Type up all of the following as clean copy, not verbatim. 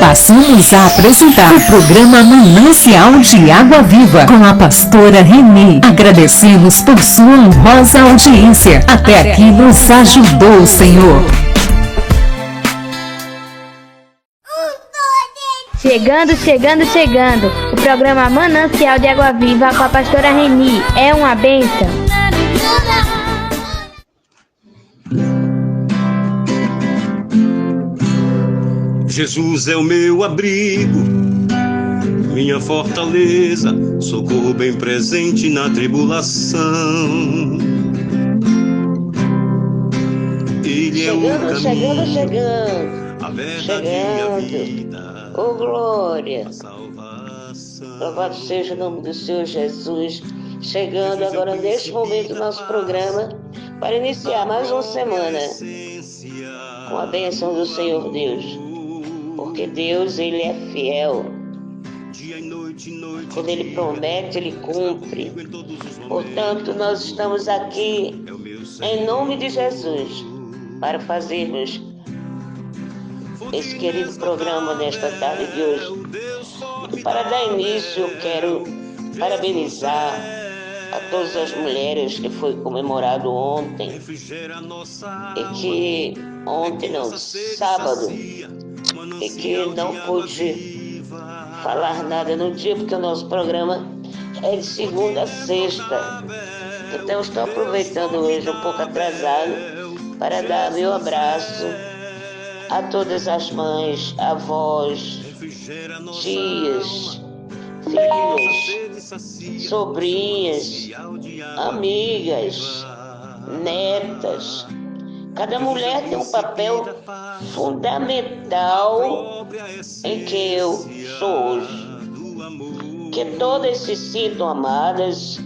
Passamos a apresentar o programa Manancial de Água Viva com a pastora Reni. Agradecemos por sua honrosa audiência. Até aqui nos ajudou o Senhor. Chegando. O programa Manancial de Água Viva com a pastora Reni. É uma bênção. Jesus é o meu abrigo, minha fortaleza, socorro bem presente na tribulação. Ele é o caminho, a verdade e a vida, oh glória, a salvação. Louvado seja o nome do Senhor Jesus. Chegando agora neste momento do nosso programa para iniciar mais uma semana com a bênção do Senhor Deus. Porque Deus, Ele é fiel. Quando Ele promete, Ele cumpre. Portanto, nós estamos aqui em nome de Jesus para fazermos esse querido programa nesta tarde de hoje. E para dar início, eu quero parabenizar a todas as mulheres que foi comemorado ontem. E que ontem, não, sábado, e que não pude falar nada no dia, porque o nosso programa é de segunda a sexta. Então estou aproveitando hoje um pouco atrasado para dar meu abraço a todas as mães, avós, tias, filhas, sobrinhas, amigas, netas. Cada mulher tem um papel fundamental em que eu sou hoje. Que todas se sintam amadas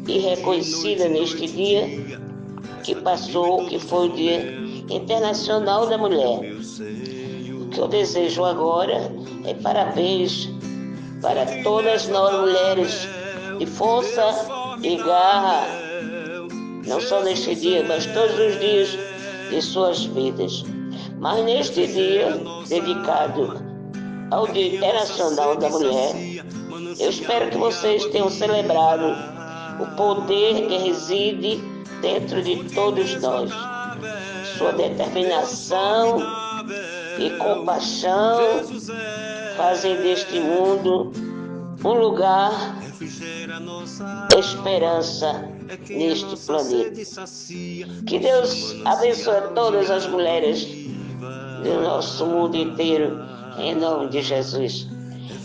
e reconhecidas neste dia que passou, que foi o Dia Internacional da Mulher. O que eu desejo agora é parabéns para todas nós mulheres de força e garra, não só neste dia, mas todos os dias de suas vidas. Mas neste dia dedicado ao Dia Internacional da Mulher, eu espero que vocês tenham celebrado o poder que reside dentro de todos nós, sua determinação e compaixão fazem deste mundo um lugar de esperança neste planeta. Que Deus abençoe todas as mulheres do nosso mundo inteiro, em nome de Jesus.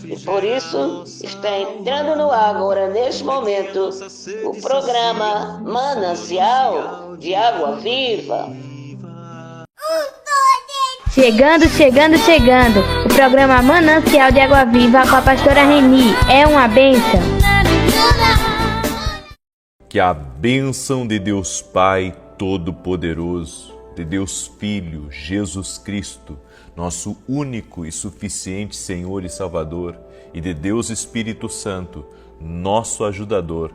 E por isso está entrando no ar agora, neste momento, o programa Manancial de Água Viva. Chegando. O programa Manancial de Água Viva com a pastora Reni. É uma bênção. Que a bênção de Deus Pai Todo-Poderoso, de Deus Filho, Jesus Cristo, nosso único e suficiente Senhor e Salvador, e de Deus Espírito Santo, nosso ajudador,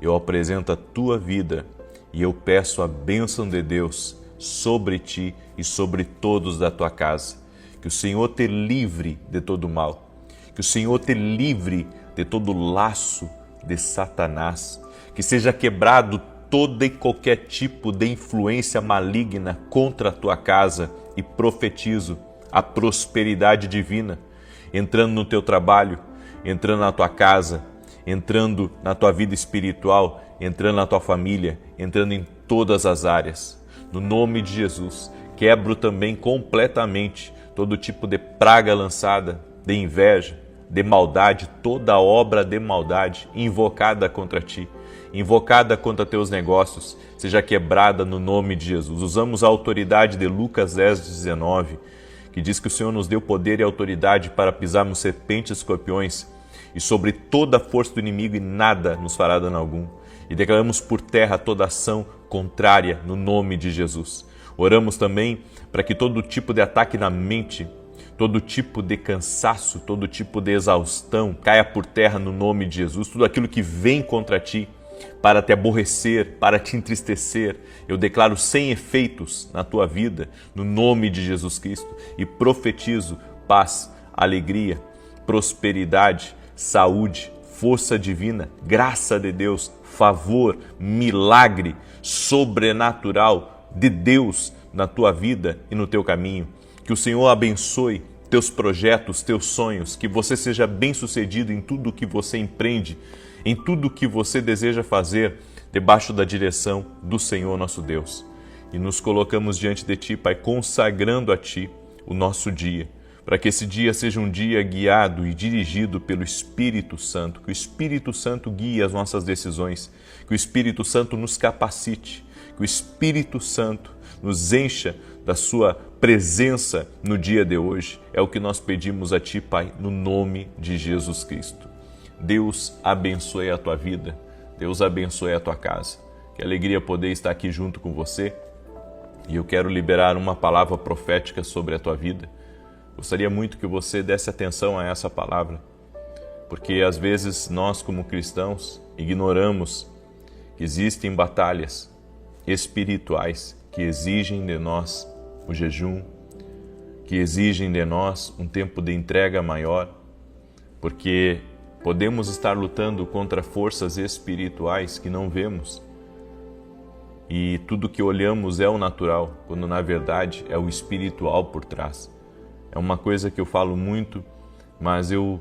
eu apresento a tua vida e eu peço a bênção de Deus sobre ti e sobre todos da tua casa. Que o Senhor te livre de todo mal, que o Senhor te livre de todo laço de Satanás, que seja quebrado todo e qualquer tipo de influência maligna contra a tua casa, e profetizo a prosperidade divina, entrando no teu trabalho, entrando na tua casa, entrando na tua vida espiritual, entrando na tua família, entrando em todas as áreas. No nome de Jesus, quebro também completamente todo tipo de praga lançada, de inveja, de maldade, toda obra de maldade invocada contra ti, invocada contra teus negócios, seja quebrada no nome de Jesus. Usamos a autoridade de Lucas 10:19, que diz que o Senhor nos deu poder e autoridade para pisarmos serpentes e escorpiões e sobre toda a força do inimigo, e nada nos fará dano algum. E declaramos por terra toda ação contrária no nome de Jesus. Oramos também para que todo tipo de ataque na mente, todo tipo de cansaço, todo tipo de exaustão caia por terra no nome de Jesus. Tudo aquilo que vem contra ti para te aborrecer, para te entristecer, eu declaro sem efeitos na tua vida, no nome de Jesus Cristo, e profetizo paz, alegria, prosperidade, saúde, força divina, graça de Deus, favor, milagre sobrenatural de Deus na tua vida e no teu caminho. Que o Senhor abençoe teus projetos, teus sonhos, que você seja bem-sucedido em tudo que você empreende, em tudo que você deseja fazer, debaixo da direção do Senhor nosso Deus. E nos colocamos diante de Ti, Pai, consagrando a Ti o nosso dia, para que esse dia seja um dia guiado e dirigido pelo Espírito Santo, que o Espírito Santo guie as nossas decisões, que o Espírito Santo nos capacite, que o Espírito Santo nos encha da Sua presença no dia de hoje. É o que nós pedimos a Ti, Pai, no nome de Jesus Cristo. Deus abençoe a tua vida, Deus abençoe a tua casa. Que alegria poder estar aqui junto com você. E eu quero liberar uma palavra profética sobre a tua vida. Gostaria muito que você desse atenção a essa palavra, porque às vezes nós, como cristãos, ignoramos que existem batalhas espirituais que exigem de nós o jejum, que exigem de nós um tempo de entrega maior, porque podemos estar lutando contra forças espirituais que não vemos, e tudo que olhamos é o natural, quando na verdade é o espiritual por trás. É uma coisa que eu falo muito, mas eu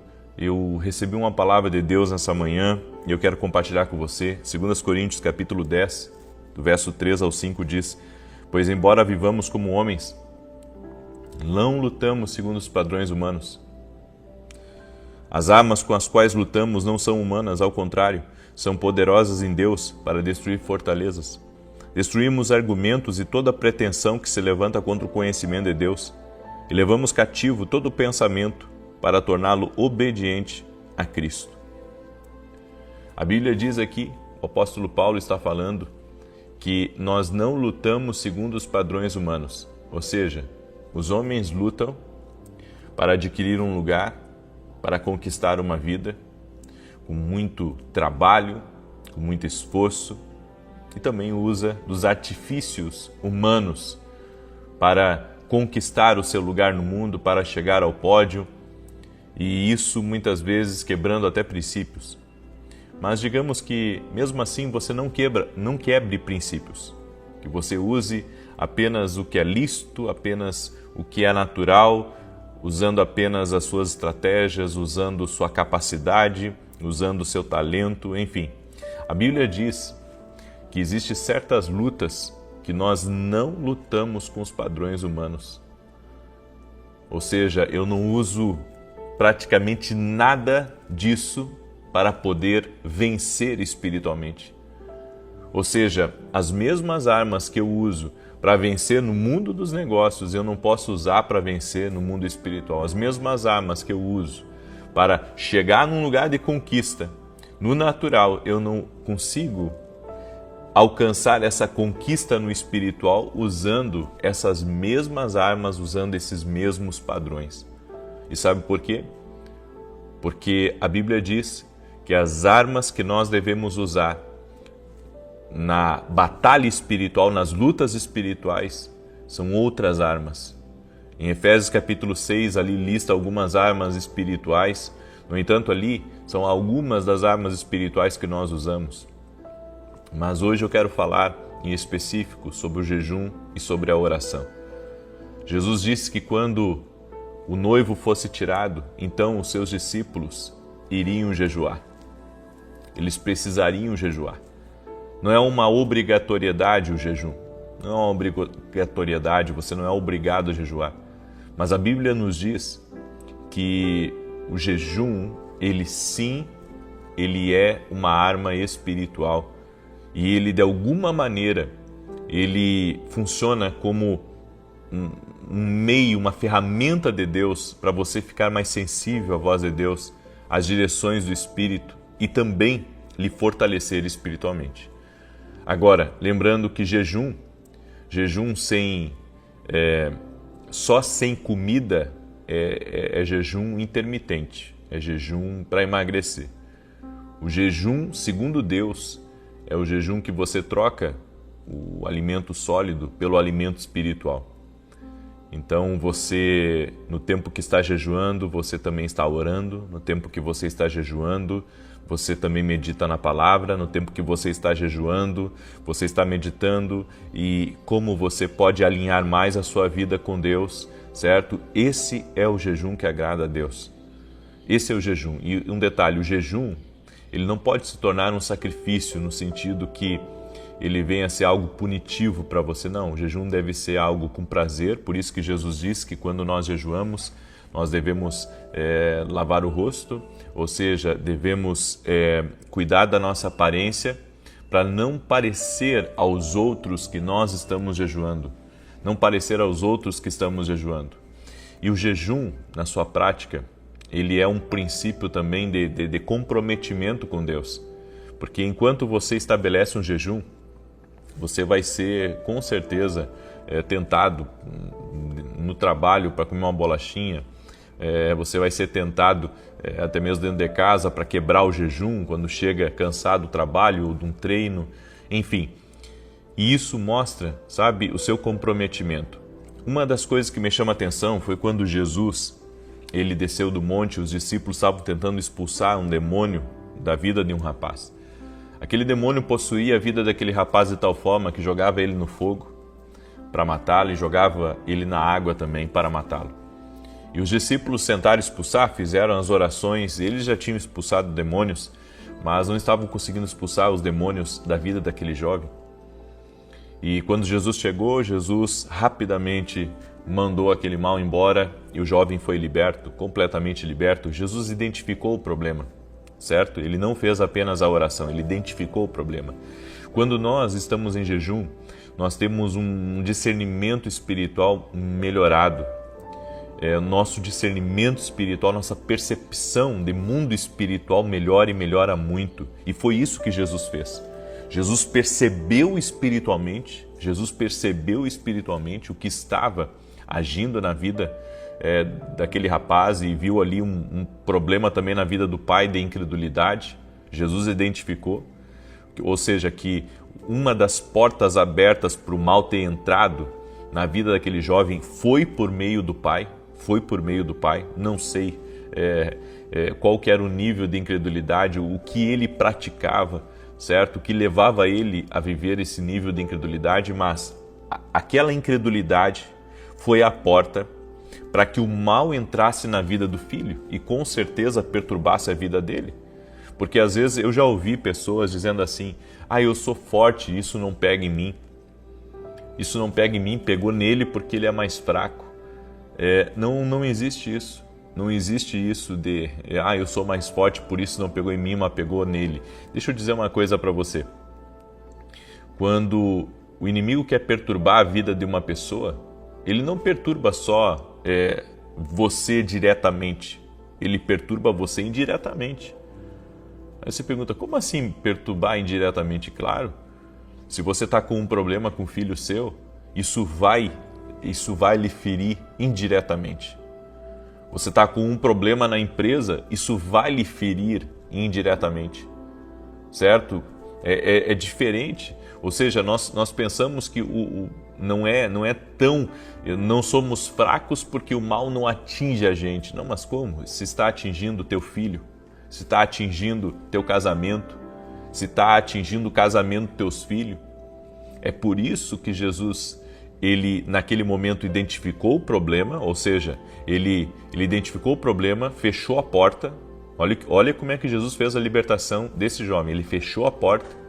recebi uma palavra de Deus nessa manhã e eu quero compartilhar com você. 2 Coríntios capítulo 10, do verso 3 ao 5 diz: pois embora vivamos como homens, não lutamos segundo os padrões humanos. As armas com as quais lutamos não são humanas, ao contrário, são poderosas em Deus para destruir fortalezas. Destruímos argumentos e toda pretensão que se levanta contra o conhecimento de Deus. E levamos cativo todo pensamento para torná-lo obediente a Cristo. A Bíblia diz aqui, o apóstolo Paulo está falando, que nós não lutamos segundo os padrões humanos. Ou seja, os homens lutam para adquirir um lugar, para conquistar uma vida, com muito trabalho, com muito esforço, e também usa dos artifícios humanos para conquistar o seu lugar no mundo, para chegar ao pódio, e isso muitas vezes quebrando até princípios. Mas digamos que mesmo assim você não quebre princípios, que você use apenas o que é lícito, apenas o que é natural, usando apenas as suas estratégias, usando sua capacidade, usando o seu talento, enfim. A Bíblia diz que existem certas lutas que nós não lutamos com os padrões humanos. Ou seja, eu não uso praticamente nada disso para poder vencer espiritualmente. Ou seja, as mesmas armas que eu uso para vencer no mundo dos negócios, eu não posso usar para vencer no mundo espiritual. As mesmas armas que eu uso para chegar num lugar de conquista, no natural, eu não consigo alcançar essa conquista no espiritual usando essas mesmas armas, usando esses mesmos padrões. E sabe por quê? Porque a Bíblia diz que as armas que nós devemos usar na batalha espiritual, nas lutas espirituais, são outras armas. Em Efésios capítulo 6, ali lista algumas armas espirituais. No entanto, ali são algumas das armas espirituais que nós usamos. Mas hoje eu quero falar em específico sobre o jejum e sobre a oração. Jesus disse que quando o noivo fosse tirado, então os seus discípulos iriam jejuar. Eles precisariam jejuar. Não é uma obrigatoriedade o jejum. Não é uma obrigatoriedade, você não é obrigado a jejuar. Mas a Bíblia nos diz que o jejum, ele é uma arma espiritual. E ele, de alguma maneira, ele funciona como um meio, uma ferramenta de Deus para você ficar mais sensível à voz de Deus, às direções do Espírito e também lhe fortalecer espiritualmente. Agora, lembrando que jejum só sem comida é jejum intermitente, é jejum para emagrecer. O jejum, segundo Deus, é o jejum que você troca o alimento sólido pelo alimento espiritual. Então você, no tempo que está jejuando, você também está orando. No tempo que você está jejuando, você também medita na palavra. No tempo que você está jejuando, você está meditando e como você pode alinhar mais a sua vida com Deus, certo? Esse é o jejum que agrada a Deus. Esse é o jejum. E um detalhe, o jejum, ele não pode se tornar um sacrifício no sentido que ele venha a ser algo punitivo para você. Não, o jejum deve ser algo com prazer. Por isso que Jesus diz que quando nós jejuamos, nós devemos lavar o rosto, ou seja, devemos cuidar da nossa aparência para não parecer aos outros que nós estamos jejuando, não parecer aos outros que estamos jejuando. E o jejum, na sua prática, ele é um princípio também de comprometimento com Deus, porque enquanto você estabelece um jejum, você vai ser, com certeza, tentado no trabalho para comer uma bolachinha, você vai ser tentado até mesmo dentro de casa para quebrar o jejum quando chega cansado do trabalho ou de um treino, enfim. E isso mostra, sabe, o seu comprometimento. Uma das coisas que me chama a atenção foi quando Jesus, ele desceu do monte, os discípulos estavam tentando expulsar um demônio da vida de um rapaz. Aquele demônio possuía a vida daquele rapaz de tal forma que jogava ele no fogo para matá-lo e jogava ele na água também para matá-lo. E os discípulos tentaram expulsar, fizeram as orações, eles já tinham expulsado demônios, mas não estavam conseguindo expulsar os demônios da vida daquele jovem. E quando Jesus chegou, Jesus rapidamente mandou aquele mal embora e o jovem foi liberto, completamente liberto. Jesus identificou o problema. Certo? Ele não fez apenas a oração, ele identificou o problema. Quando nós estamos em jejum, nós temos um discernimento espiritual melhorado. Nosso discernimento espiritual, nossa percepção de mundo espiritual melhora e melhora muito. E foi isso que Jesus fez. Jesus percebeu espiritualmente o que estava agindo na vida daquele rapaz e viu ali um problema também na vida do pai de incredulidade. Jesus identificou, ou seja, que uma das portas abertas para o mal ter entrado na vida daquele jovem foi por meio do pai, não sei qual que era o nível de incredulidade, o que ele praticava, certo? O que levava ele a viver esse nível de incredulidade, mas aquela incredulidade foi a porta para que o mal entrasse na vida do filho e com certeza perturbasse a vida dele. Porque às vezes eu já ouvi pessoas dizendo assim, eu sou forte, isso não pega em mim. Isso não pega em mim, pegou nele porque ele é mais fraco. Não existe isso. Não existe isso de, eu sou mais forte, por isso não pegou em mim, mas pegou nele. Deixa eu dizer uma coisa para você. Quando o inimigo quer perturbar a vida de uma pessoa, ele não perturba só você diretamente, ele perturba você indiretamente. Aí você pergunta, como assim perturbar indiretamente? Claro, se você está com um problema com um filho seu, isso vai lhe ferir indiretamente. Você está com um problema na empresa, isso vai lhe ferir indiretamente, certo? É diferente. Ou seja, nós pensamos que não somos fracos porque o mal não atinge a gente. Não, mas como? Se está atingindo o teu filho, se está atingindo teu casamento, se está atingindo o casamento dos teus filhos. É por isso que Jesus, ele naquele momento identificou o problema, ou seja, ele identificou o problema, fechou a porta. Olha como é que Jesus fez a libertação desse jovem. Ele fechou a porta,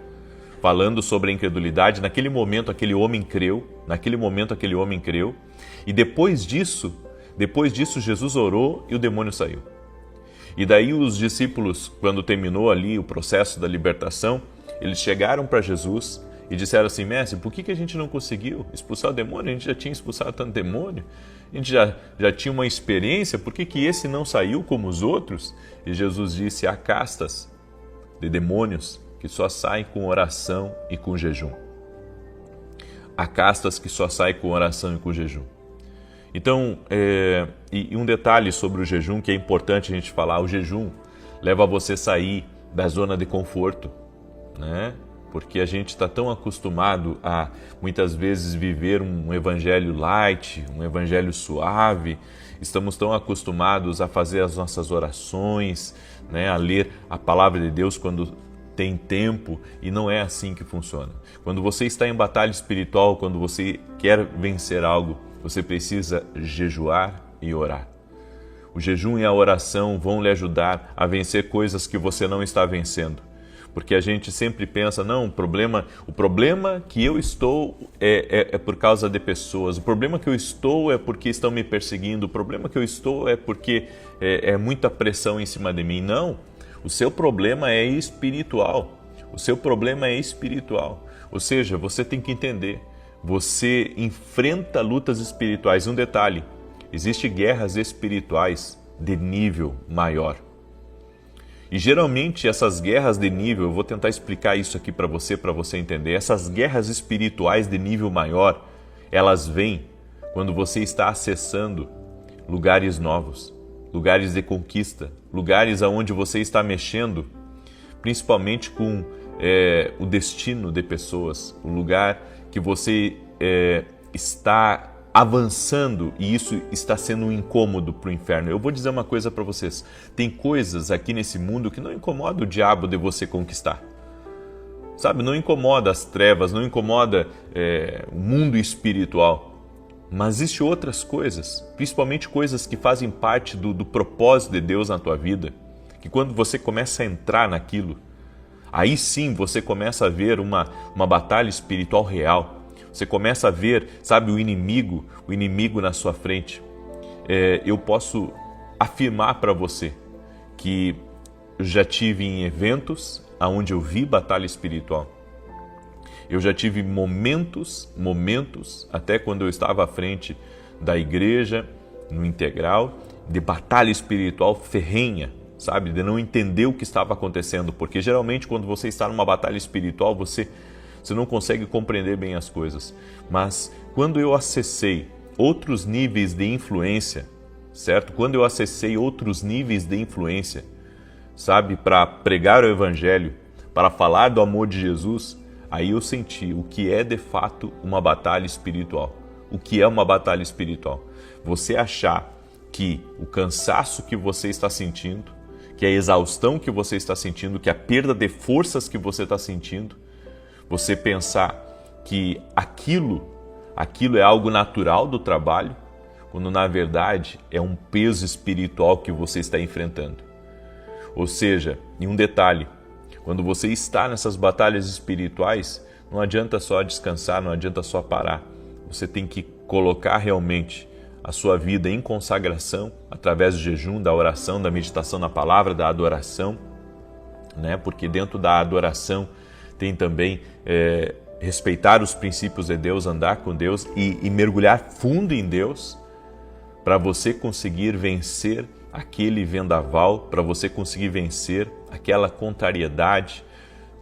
falando sobre a incredulidade. Naquele momento, aquele homem creu. E depois disso, Jesus orou e o demônio saiu. E daí os discípulos, quando terminou ali o processo da libertação, eles chegaram para Jesus e disseram assim, mestre, por que a gente não conseguiu expulsar o demônio? A gente já tinha expulsado tanto demônio, a gente já tinha uma experiência, por que esse não saiu como os outros? E Jesus disse, há castas de demônios que só saem com oração e com jejum. Há castas que só saem com oração e com jejum. Então, e um detalhe sobre o jejum que é importante a gente falar, o jejum leva você a sair da zona de conforto, né? porque a gente está tão acostumado a, muitas vezes, viver um evangelho light, um evangelho suave, estamos tão acostumados a fazer as nossas orações, né, a ler a palavra de Deus quando tem tempo, e não é assim que funciona. Quando você está em batalha espiritual, quando você quer vencer algo, você precisa jejuar e orar. O jejum e a oração vão lhe ajudar a vencer coisas que você não está vencendo. Porque a gente sempre pensa, não, o problema que eu estou é por causa de pessoas, o problema que eu estou é porque estão me perseguindo, o problema que eu estou é porque é muita pressão em cima de mim. Não, o seu problema é espiritual, o seu problema é espiritual. Ou seja, você tem que entender, você enfrenta lutas espirituais. Um detalhe, existem guerras espirituais de nível maior. E geralmente essas guerras de nível, eu vou tentar explicar isso aqui para você entender. Essas guerras espirituais de nível maior, elas vêm quando você está acessando lugares novos, lugares de conquista, lugares aonde você está mexendo, principalmente com o destino de pessoas, o lugar que você está avançando, e isso está sendo um incômodo para o inferno. Eu vou dizer uma coisa para vocês, tem coisas aqui nesse mundo que não incomoda o diabo de você conquistar, sabe? Não incomoda as trevas, não incomoda o mundo espiritual, mas existem outras coisas, principalmente coisas que fazem parte do propósito de Deus na tua vida, que quando você começa a entrar naquilo, aí sim você começa a ver uma batalha espiritual real. Você começa a ver, sabe, o inimigo na sua frente. Eu posso afirmar para você que eu já tive em eventos onde eu vi batalha espiritual. Eu já tive momentos, até quando eu estava à frente da igreja, no integral, de batalha espiritual ferrenha, sabe, de não entender o que estava acontecendo. Porque geralmente quando você está numa batalha espiritual, você não consegue compreender bem as coisas. Mas quando eu acessei outros níveis de influência, certo? Quando eu acessei outros níveis de influência, sabe, para pregar o evangelho, para falar do amor de Jesus, aí eu senti o que é de fato uma batalha espiritual. O que é uma batalha espiritual? Você achar que o cansaço que você está sentindo, que a exaustão que você está sentindo, que a perda de forças que você está sentindo, você pensar que aquilo é algo natural do trabalho, quando na verdade é um peso espiritual que você está enfrentando. Ou seja, em um detalhe, quando você está nessas batalhas espirituais, não adianta só descansar, não adianta só parar. Você tem que colocar realmente a sua vida em consagração, através do jejum, da oração, da meditação na palavra, da adoração, né? Porque dentro da adoração tem também respeitar os princípios de Deus, andar com Deus e mergulhar fundo em Deus, para você conseguir vencer aquele vendaval, para você conseguir vencer aquela contrariedade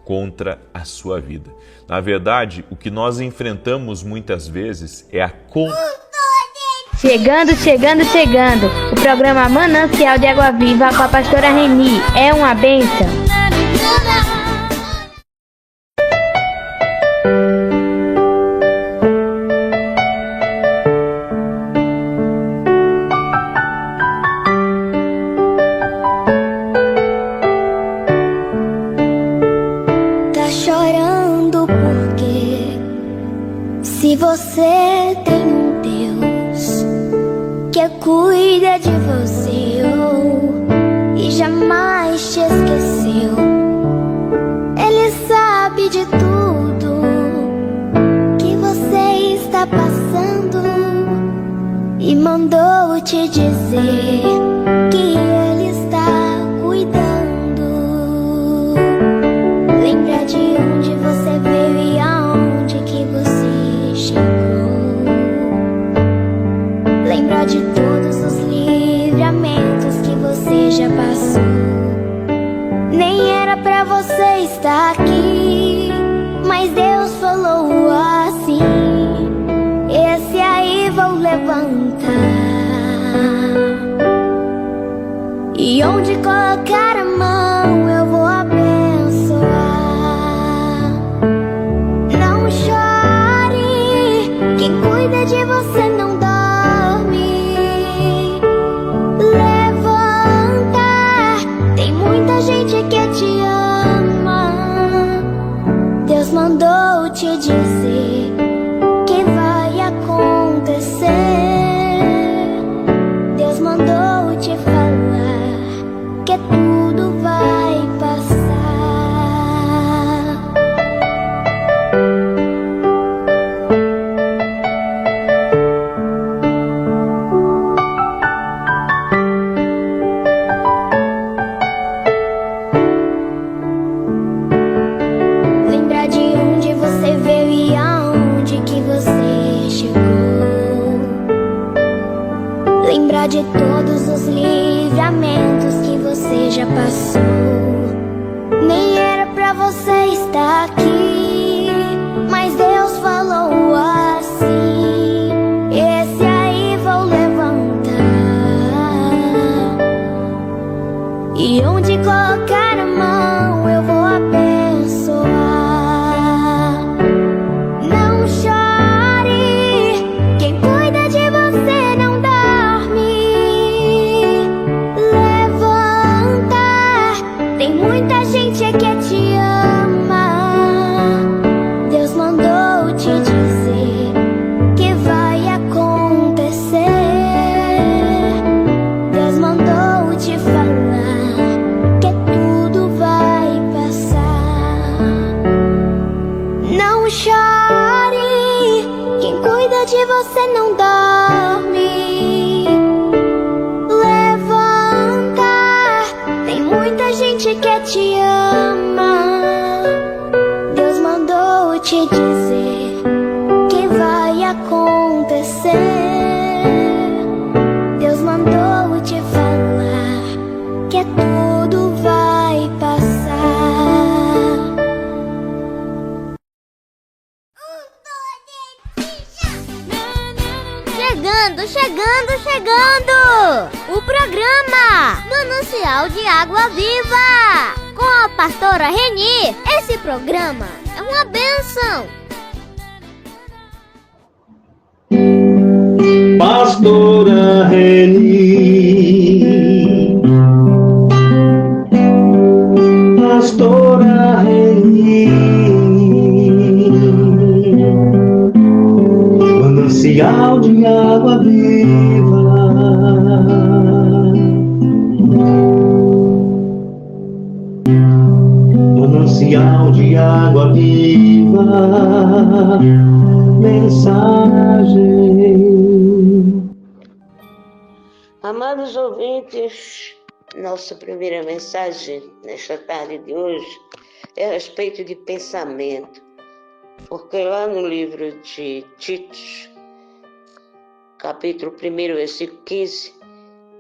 contra a sua vida. Na verdade, o que nós enfrentamos muitas vezes é a Chegando. O programa Manancial de Água Viva com a pastora Reni. É uma bênção. Se você tem um Deus que cuida de você e jamais te esqueceu, Ele sabe de tudo que você está passando e mandou te dizer que Ele está cuidando. Lembra de onde você veio e aonde que você chegou. Lembra de todos os livramentos que você já passou. Nem era pra você estar aqui, mas Deus falou assim: esse aí vou levantar, e onde colocar a mão eu vou abençoar. te falar que tudo vai passar. Lembrar de onde você veio e aonde que você chegou. Lembrar de todos os livramentos que você já passou. Nem era pra você estar aqui, mas Deus falou assim: esse aí vou levantar, e onde colocar a mão eu vou abençoar. Não chore, quem cuida de você não dorme. Levanta, tem muita gente que te ama. Deus mandou te dizer que vai acontecer. Deus mandou te falar que tudo vai passar. Não chore, quem cuida de você não dorme. Levanta, tem muita gente que te ama. Deus mandou te dizer que vai acontecer. Deus mandou te falar que tudo vai passar. Chegando! O programa Manancial de Água Viva, com a pastora Reni. Esse programa é uma bênção. Pastora Reni, Pastora Reni, manancial de água viva. Manancial de água viva, mensagem. Amados ouvintes, nossa primeira mensagem nesta tarde de hoje é a respeito de pensamento, porque lá no livro de Tito, capítulo 1, versículo 15,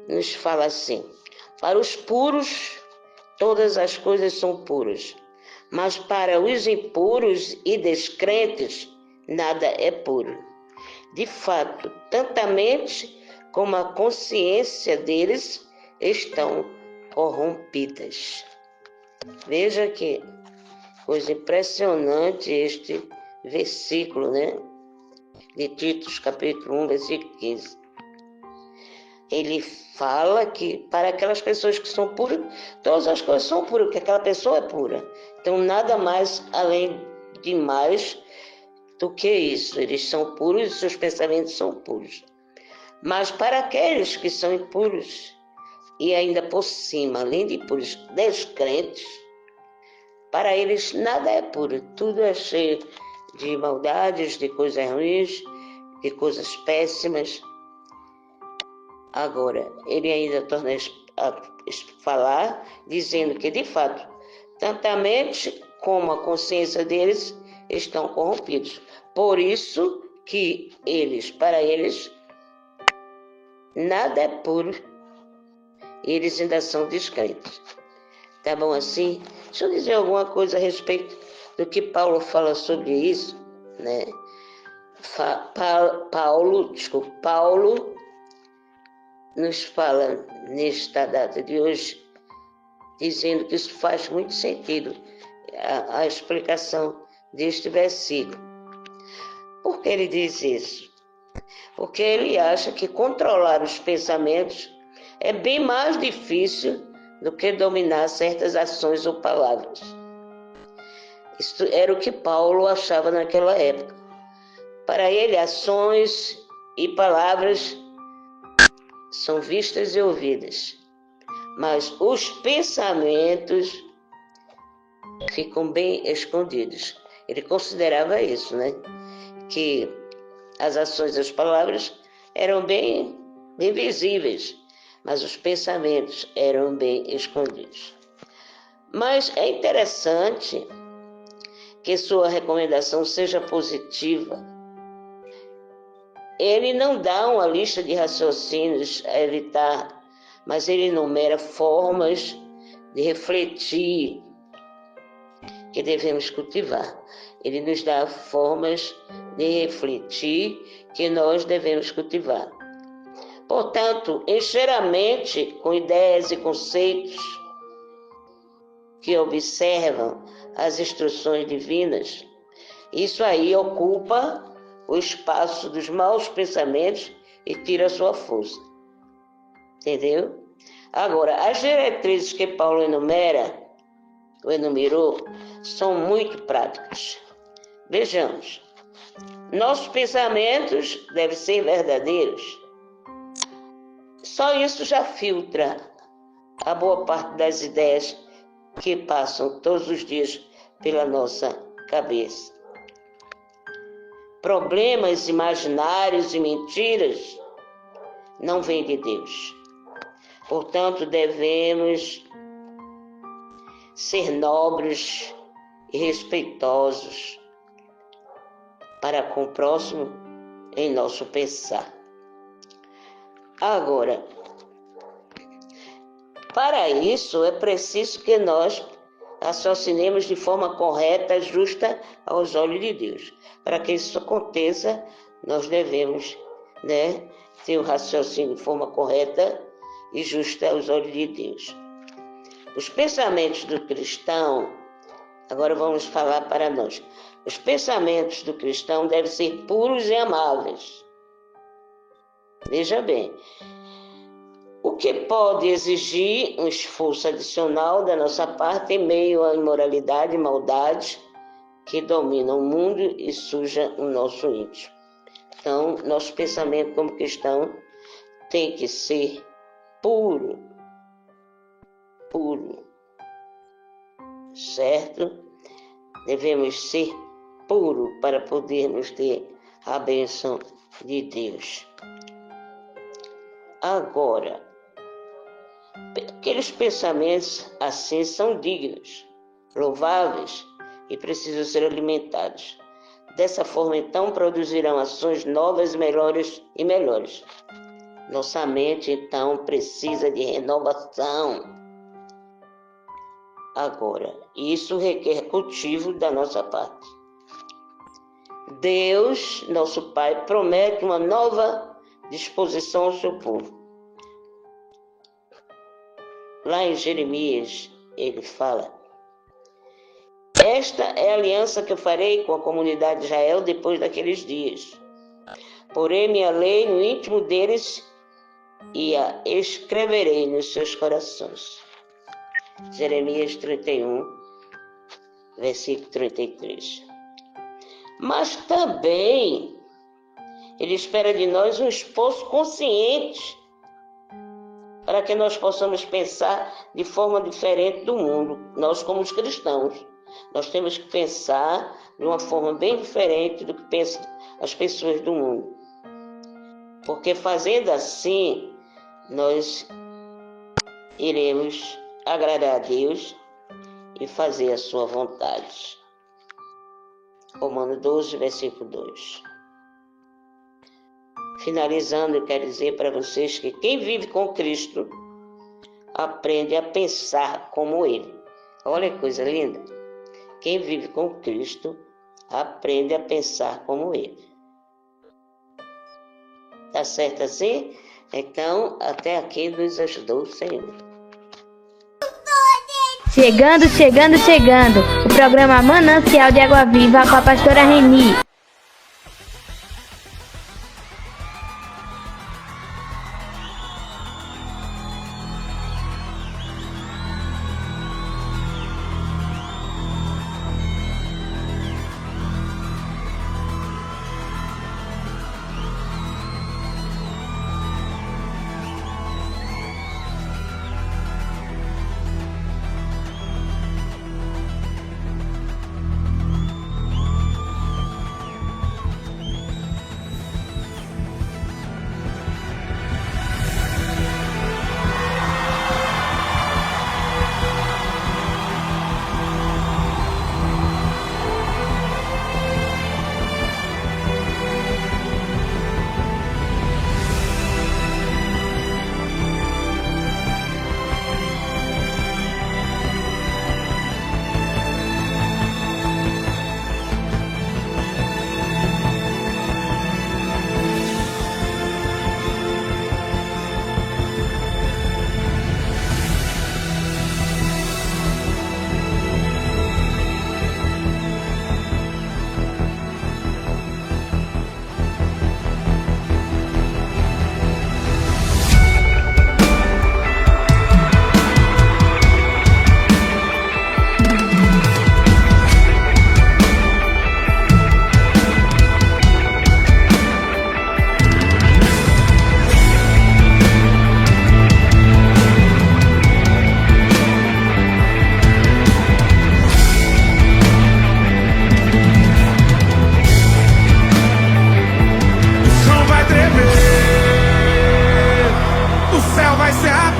nos fala assim: para os puros, todas as coisas são puras, mas para os impuros e descrentes, nada é puro. De fato, tanto a mente como a consciência deles estão corrompidas. Veja que coisa impressionante este versículo, né? De Tito, capítulo 1, versículo 15. Ele fala que para aquelas pessoas que são puras, todas as coisas são puras, porque aquela pessoa é pura. Então, nada mais além de mais do que isso. Eles são puros e seus pensamentos são puros. Mas para aqueles que são impuros, e ainda por cima, além de impuros, descrentes, para eles nada é puro. Tudo é cheio de maldades, de coisas ruins, de coisas péssimas. Agora, ele ainda torna a falar, dizendo que, de fato, tanto a mente como a consciência deles estão corrompidos. Por isso que para eles, nada é puro. Eles ainda são descrentes. Tá bom assim? Deixa eu dizer alguma coisa a respeito do que Paulo fala sobre isso, né? Paulo nos fala nesta data de hoje, dizendo que isso faz muito sentido, a explicação deste versículo. Por que ele diz isso? Porque ele acha que controlar os pensamentos é bem mais difícil do que dominar certas ações ou palavras. Isso era o que Paulo achava naquela época. Para ele, ações e palavras são vistas e ouvidas, mas os pensamentos ficam bem escondidos. Ele considerava isso, né? Que as ações e as palavras eram bem visíveis, mas os pensamentos eram bem escondidos. Mas é interessante que sua recomendação seja positiva. Ele não dá uma lista de raciocínios a evitar, mas ele enumera formas de refletir que devemos cultivar. Ele nos dá formas de refletir que nós devemos cultivar. Portanto, encher a mente com ideias e conceitos que observam as instruções divinas, isso aí ocupa o espaço dos maus pensamentos e tira a sua força. Entendeu? Agora, as diretrizes que Paulo enumerou, são muito práticas. Vejamos. Nossos pensamentos devem ser verdadeiros. Só isso já filtra a boa parte das ideias que passam todos os dias pela nossa cabeça. Problemas imaginários e mentiras não vêm de Deus. Portanto, devemos ser nobres e respeitosos para com o próximo em nosso pensar. Agora, para isso é preciso que nós raciocinemos de forma correta, justa aos olhos de Deus. Para que isso aconteça, nós devemos, ter o raciocínio de forma correta e justa aos olhos de Deus. Os pensamentos do cristão, agora vamos falar para nós. Os pensamentos do cristão devem ser puros e amáveis. Veja bem, o que pode exigir um esforço adicional da nossa parte em meio à imoralidade e maldade que dominam o mundo e suja o nosso íntimo. Então, nosso pensamento como cristão tem que ser puro, certo? Devemos ser puros para podermos ter a bênção de Deus. Agora, aqueles pensamentos assim são dignos, louváveis e precisam ser alimentados. Dessa forma, então, produzirão ações novas, melhores e melhores. Nossa mente, então, precisa de renovação. Agora, isso requer cultivo da nossa parte. Deus, nosso Pai, promete uma nova disposição ao seu povo. Lá em Jeremias, ele fala: esta é a aliança que eu farei com a comunidade de Israel depois daqueles dias. Porei minha lei no íntimo deles e a escreverei nos seus corações. Jeremias 31, versículo 33. Mas também ele espera de nós um esforço consciente para que nós possamos pensar de forma diferente do mundo. Nós, como os cristãos, nós temos que pensar de uma forma bem diferente do que pensam as pessoas do mundo. Porque fazendo assim, nós iremos agradar a Deus e fazer a sua vontade. Romanos 12, versículo 2. Finalizando, eu quero dizer para vocês que quem vive com Cristo aprende a pensar como Ele. Olha que coisa linda. Quem vive com Cristo aprende a pensar como Ele. Tá certo assim? Então, até aqui nos ajudou o Senhor. Chegando. O programa Manancial de Água Viva com a pastora Reni.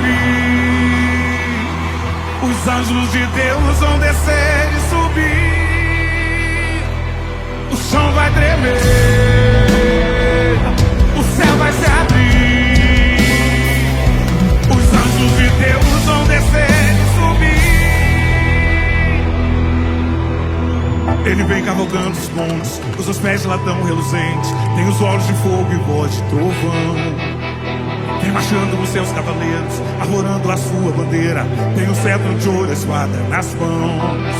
abrir. Os anjos de Deus vão descer e subir. O chão vai tremer, o céu vai se abrir. Os anjos de Deus vão descer e subir. Ele vem cavalgando os montes, os seus pés de latão reluzente, tem os olhos de fogo e voz de trovão. Vem marchando os seus cavaleiros, arvorando a sua bandeira, tem o cetro de ouro, a espada nas mãos.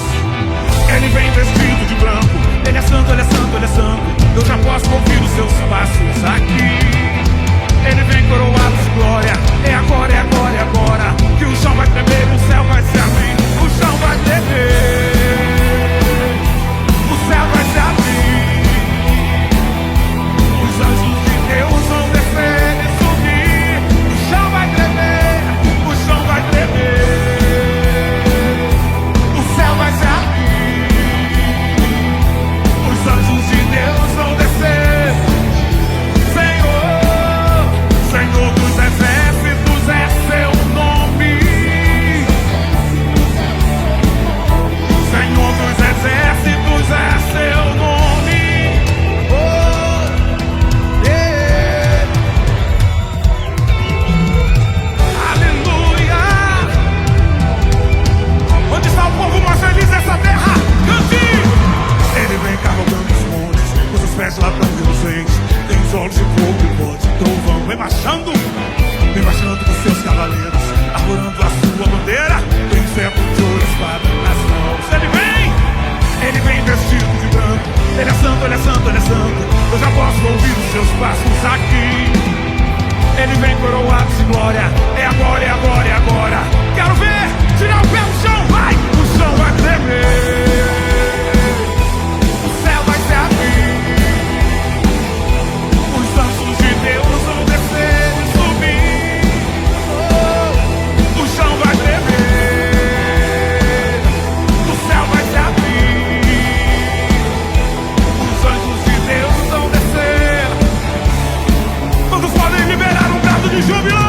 Ele vem vestido de branco, ele é santo, ele é santo, ele é santo. Eu já posso ouvir os seus passos aqui. Ele vem coroado de glória, é agora, é agora, é agora. Que o chão vai tremer, o céu vai se abrir. O chão vai tremer, o céu vai se abrir. Os anjos de Deus vão descer e subir. O chão vai tremer, o chão vai tremer. O céu vai se abrir. Os anjos de Deus vão descer. Senhor, Senhor dos exércitos é seu nome. Senhor dos exércitos é seu nome. Oh, yeah. Aleluia. Onde está o povo mais feliz dessa terra? Cante! Ele vem cavalgando os montes, com seus pés lá tão reluzentes, tem os olhos de fogo e voz de trovão. Vem marchando com seus cavaleiros, arvorando a sua bandeira, tem cetro de ouro, espada nas mãos. Ele vem vestido de branco, ele é santo, ele é santo, ele é santo. Eu já posso ouvir os seus passos aqui. Ele vem coroado de glória, é agora, é agora, é agora. Quero ver, tirar o pé do chão, vai! O chão vai tremer, o céu vai se abrir. Os anjos de Deus vão descer e subir. Oh, o chão vai tremer, o céu vai se abrir. Os anjos de Deus vão descer. Todos podem liberar um brado de júbilo.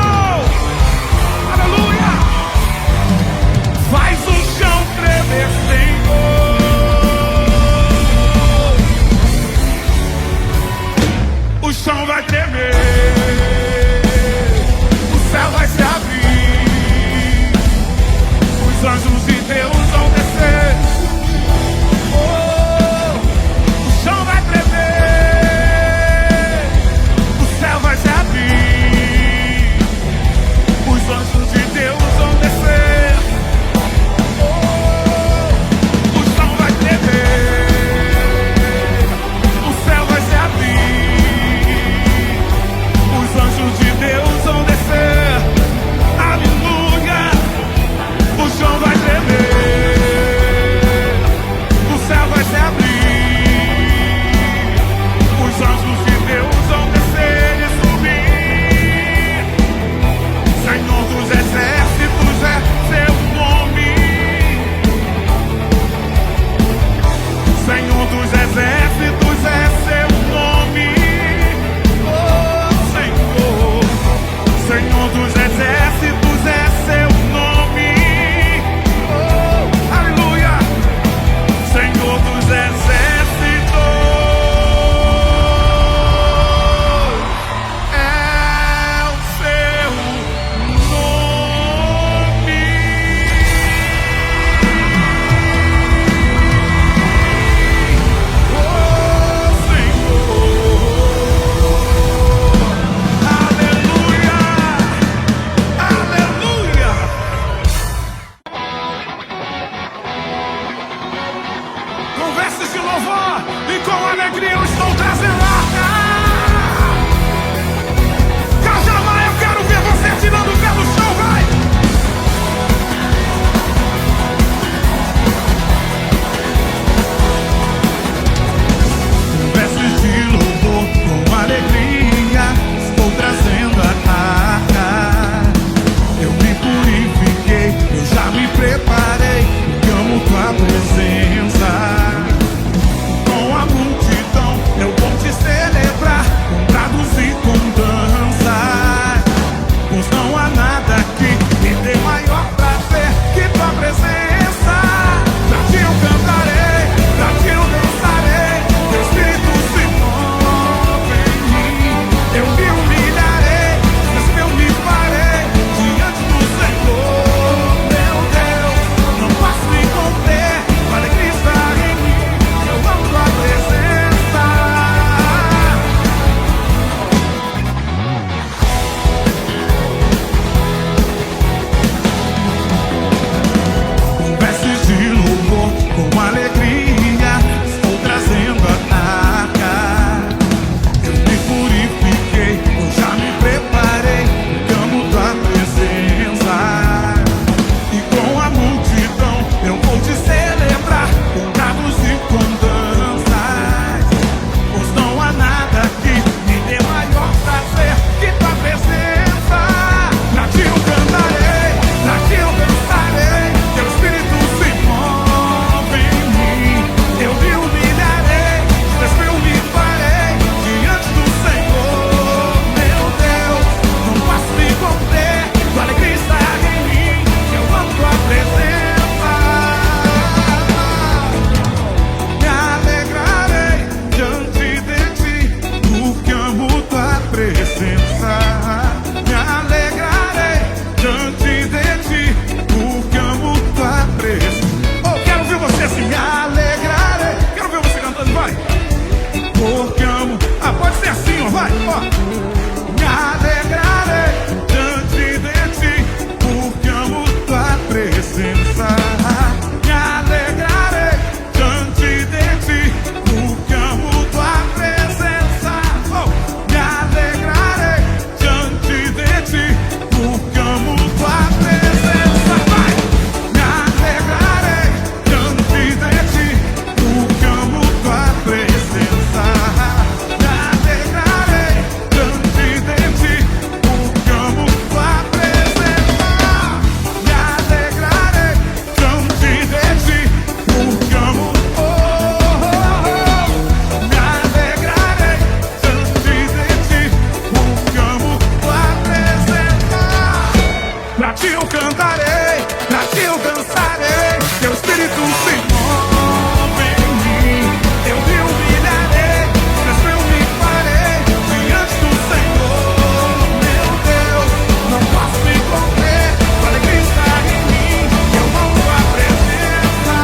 Pra ti eu cantarei, pra ti eu dançarei. Teu Espírito se move em mim. Eu me humilharei, mas eu me farei diante do Senhor, meu Deus. Não posso me conter, a alegria está em mim. Eu honro a presença.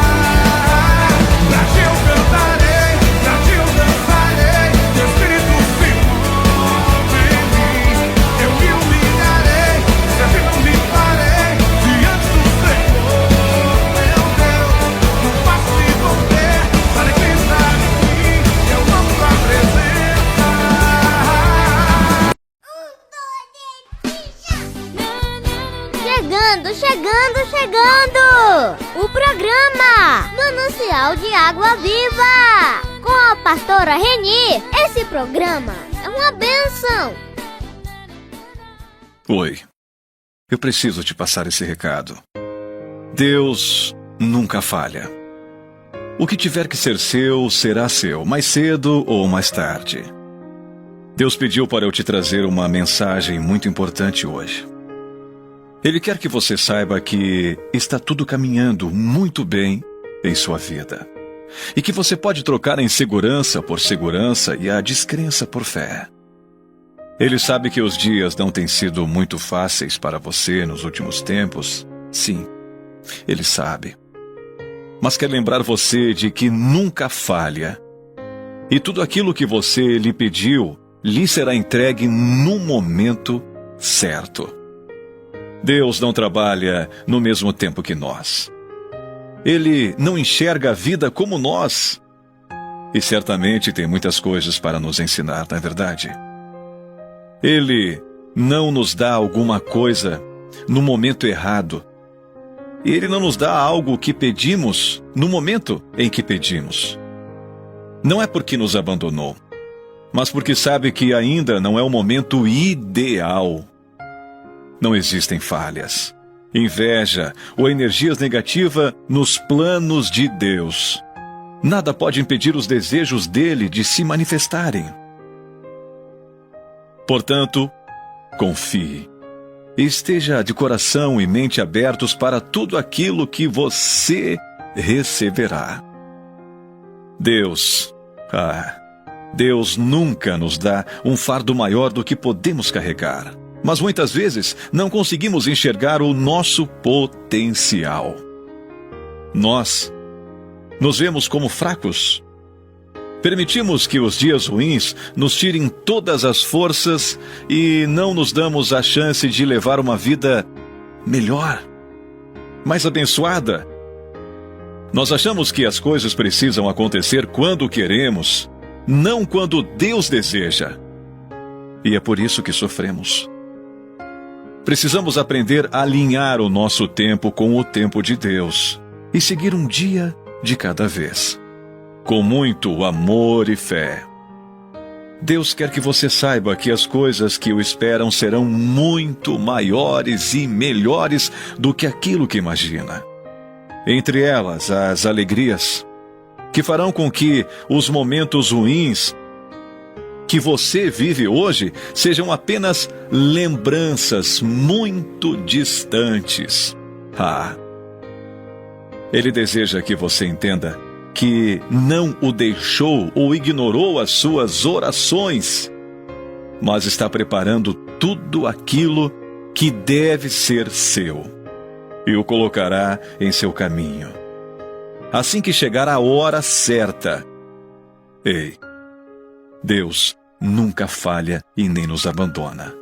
Pra ti eu cantarei, pra ti eu dançarei. Teu Espírito se move em mim. Eu me humilharei, mas eu me farei diante do Senhor, meu Deus. Não posso me conter, a alegria está em mim. Eu honro a presença. Chegando! O programa Manancial de Água Viva com a pastora Reni. Esse programa é uma bênção. Oi, eu preciso te passar esse recado. Deus nunca falha. O que tiver que ser seu, será seu, mais cedo ou mais tarde. Deus pediu para eu te trazer uma mensagem muito importante hoje. Ele quer que você saiba que está tudo caminhando muito bem em sua vida. E que você pode trocar a insegurança por segurança e a descrença por fé. Ele sabe que os dias não têm sido muito fáceis para você nos últimos tempos. Sim, ele sabe. Mas quer lembrar você de que nunca falha. E tudo aquilo que você lhe pediu, lhe será entregue no momento certo. Deus não trabalha no mesmo tempo que nós. Ele não enxerga a vida como nós. E certamente tem muitas coisas para nos ensinar, não é verdade? Ele não nos dá alguma coisa no momento errado. Ele não nos dá algo que pedimos no momento em que pedimos. Não é porque nos abandonou, mas porque sabe que ainda não é o momento ideal. Não existem falhas, inveja ou energias negativas nos planos de Deus. Nada pode impedir os desejos dele de se manifestarem. Portanto, confie. E esteja de coração e mente abertos para tudo aquilo que você receberá. Deus nunca nos dá um fardo maior do que podemos carregar. Mas muitas vezes não conseguimos enxergar o nosso potencial. Nós nos vemos como fracos. Permitimos que os dias ruins nos tirem todas as forças e não nos damos a chance de levar uma vida melhor, mais abençoada. Nós achamos que as coisas precisam acontecer quando queremos, não quando Deus deseja. E é por isso que sofremos. Precisamos aprender a alinhar o nosso tempo com o tempo de Deus e seguir um dia de cada vez, com muito amor e fé. Deus quer que você saiba que as coisas que o esperam serão muito maiores e melhores do que aquilo que imagina. Entre elas, as alegrias, que farão com que os momentos ruins que você vive hoje sejam apenas lembranças muito distantes. Ele deseja que você entenda que não o deixou ou ignorou as suas orações, mas está preparando tudo aquilo que deve ser seu e o colocará em seu caminho. Assim que chegar a hora certa. Ei, Deus nunca falha e nem nos abandona.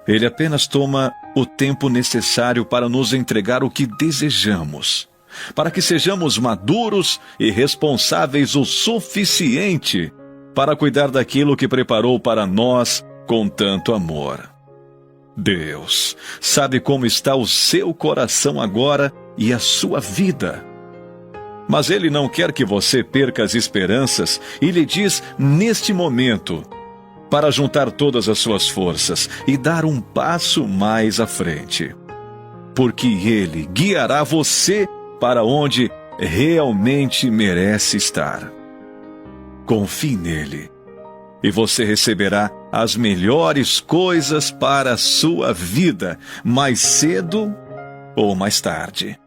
Ele apenas toma o tempo necessário para nos entregar o que desejamos, para que sejamos maduros e responsáveis o suficiente para cuidar daquilo que preparou para nós com tanto amor. Deus sabe como está o seu coração agora e a sua vida. Mas Ele não quer que você perca as esperanças e lhe diz neste momento para juntar todas as suas forças e dar um passo mais à frente. Porque Ele guiará você para onde realmente merece estar. Confie nele e você receberá as melhores coisas para a sua vida, mais cedo ou mais tarde.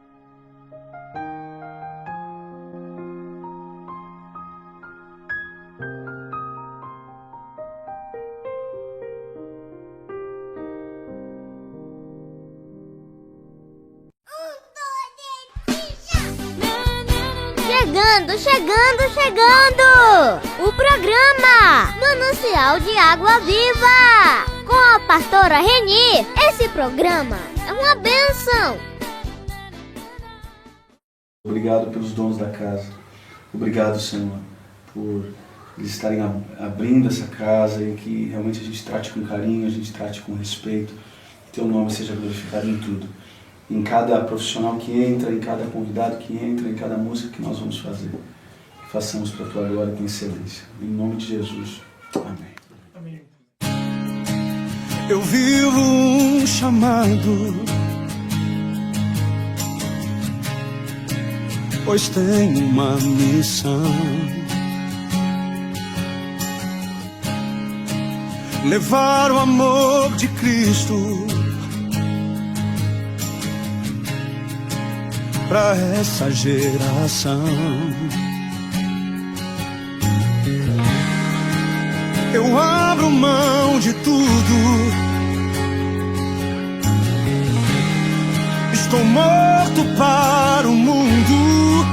Chegando! O programa Manancial de Água Viva, com a pastora Reni. Esse programa é uma bênção. Obrigado pelos donos da casa. Obrigado, Senhor, por eles estarem abrindo essa casa e que realmente a gente trate com carinho, a gente trate com respeito. Teu nome seja glorificado em tudo. Em cada profissional que entra, em cada convidado que entra, em cada música que nós vamos fazer. Que façamos para a tua glória com excelência. Em nome de Jesus. Amém. Eu vivo um chamado, pois tenho uma missão. Levar o amor de Cristo para essa geração. Eu abro mão de tudo, estou morto para o mundo.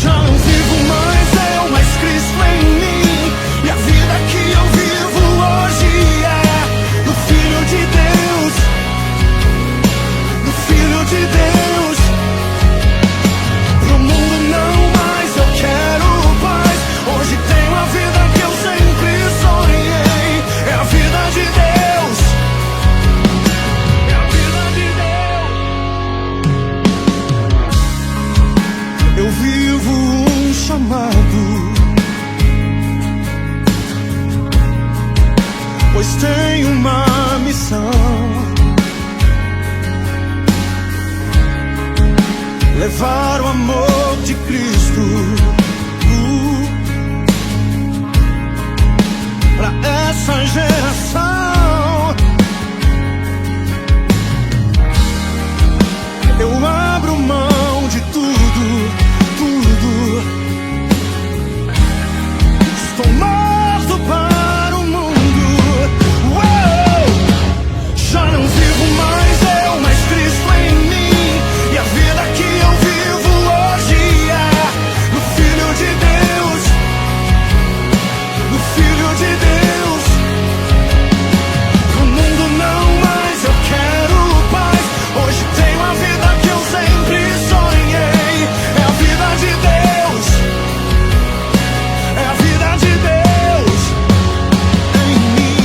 Já não vivo mais eu, mas Cristo em mim. E a vida que eu vivo hoje é do Filho de Deus, do Filho de Deus. Pro mundo não mais eu quero paz. Hoje tenho a vida que eu sempre sonhei. É a vida de Deus, é a vida de Deus. Eu vivo um chamado, pois tenho uma missão. Levar o amor de Cristo para essa geração. Eu abro mão de tudo, tudo. Estou morto para o mundo. Uou! Já não vivo mais eu, mas Cristo em mim. E a vida que eu vivo hoje é do Filho de Deus, do Filho de Deus. Pro mundo não mais eu quero paz. Hoje tenho a vida que eu sempre sonhei. É a vida de Deus, é a vida de Deus em mim.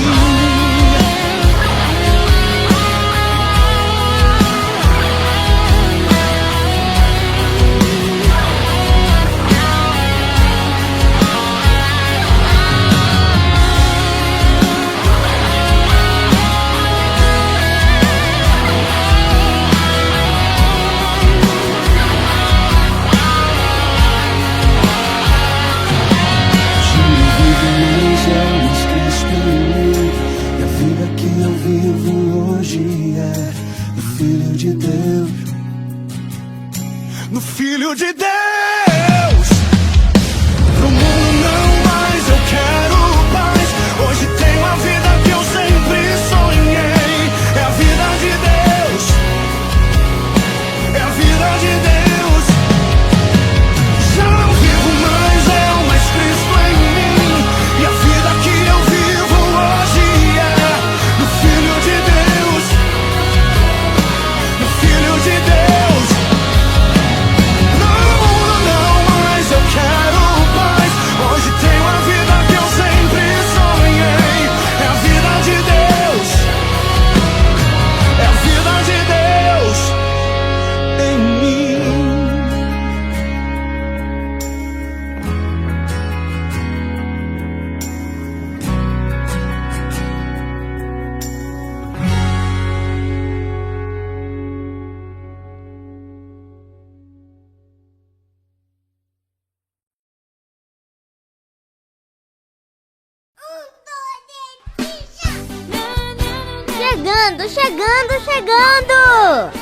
E a vida que eu vivo hoje é do Filho de Deus, do Filho de Deus. Pro mundo não mais eu quero paz. Hoje tenho a vida que eu sempre sonhei. É a vida de Deus, é a vida de Deus. Já não vivo mais eu, mas Cristo em mim. E a vida que eu vivo hoje é do Filho de Deus, do Filho de Deus. Não Chegando!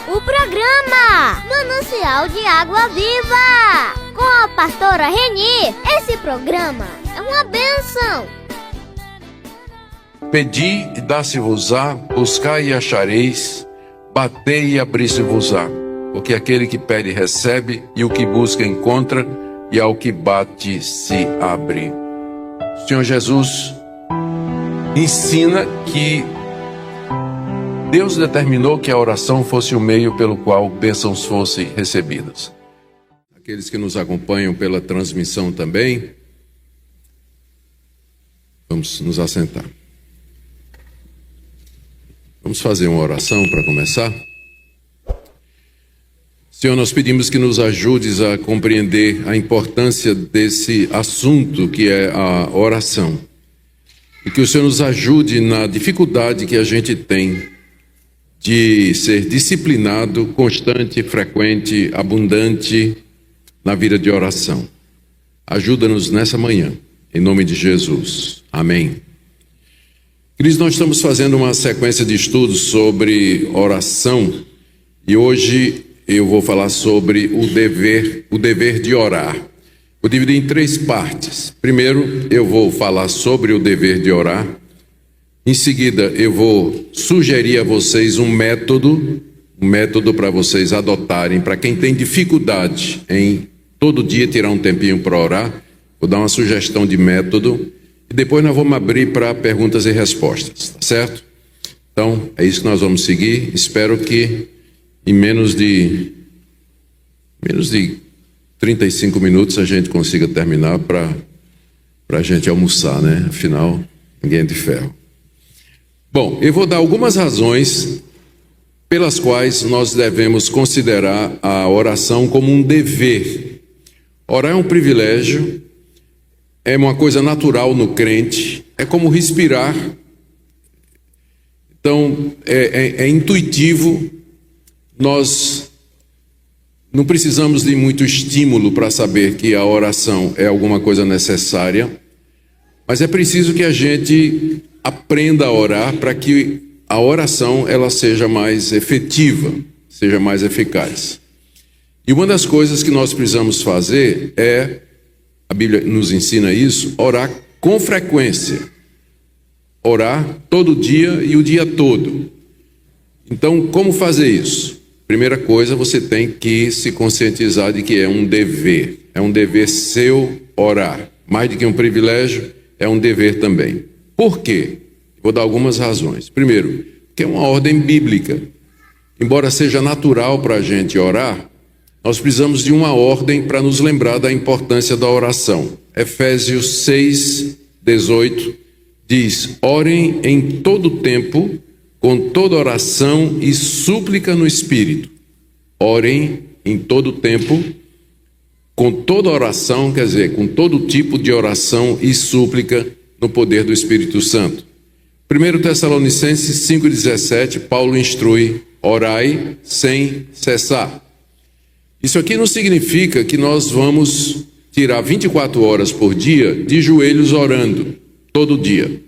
O programa Manancial de Água Viva, com a pastora Reni. Esse programa é uma bênção. Pedi e dá-se-vos-á, buscai e achareis, batei e abri-se-vos-á. Porque aquele que pede recebe, e o que busca encontra, e ao que bate se abre. O Senhor Jesus ensina que Deus determinou que a oração fosse o meio pelo qual bênçãos fossem recebidas. Aqueles que nos acompanham pela transmissão também, vamos nos assentar. Vamos fazer uma oração para começar? Senhor, nós pedimos que nos ajudes a compreender a importância desse assunto que é a oração. E que o Senhor nos ajude na dificuldade que a gente tem de ser disciplinado, constante, frequente, abundante na vida de oração. Ajuda-nos nessa manhã, em nome de Jesus. Amém. Queridos, nós estamos fazendo uma sequência de estudos sobre oração e hoje eu vou falar sobre o dever de orar. Vou dividir em 3 partes. Primeiro, eu vou falar sobre o dever de orar. Em seguida, eu vou sugerir a vocês um método para vocês adotarem, para quem tem dificuldade em todo dia tirar um tempinho para orar. Vou dar uma sugestão de método e depois nós vamos abrir para perguntas e respostas, tá certo? Então, é isso que nós vamos seguir. Espero que em menos de 35 minutos a gente consiga terminar para a gente almoçar, né? Afinal, ninguém é de ferro. Bom, eu vou dar algumas razões pelas quais nós devemos considerar a oração como um dever. Orar é um privilégio, é uma coisa natural no crente, é como respirar. Então, é intuitivo, nós não precisamos de muito estímulo para saber que a oração é alguma coisa necessária, mas é preciso que a gente aprenda a orar para que a oração ela seja mais efetiva, seja mais eficaz. E uma das coisas que nós precisamos fazer é, a Bíblia nos ensina isso, orar com frequência. Orar todo dia e o dia todo. Então, como fazer isso? Primeira coisa, você tem que se conscientizar de que é um dever. É um dever seu orar. Mais do que um privilégio, é um dever também. Por quê? Vou dar algumas razões. Primeiro, que é uma ordem bíblica. Embora seja natural para a gente orar, nós precisamos de uma ordem para nos lembrar da importância da oração. Efésios 6:18 diz: orem em todo tempo, com toda oração e súplica no Espírito. Orem em todo tempo, com toda oração, quer dizer, com todo tipo de oração e súplica no poder do Espírito Santo. 1 Tessalonicenses 5,17, Paulo instrui: orai sem cessar. Isso aqui não significa que nós vamos tirar 24 horas por dia de joelhos orando, todo dia.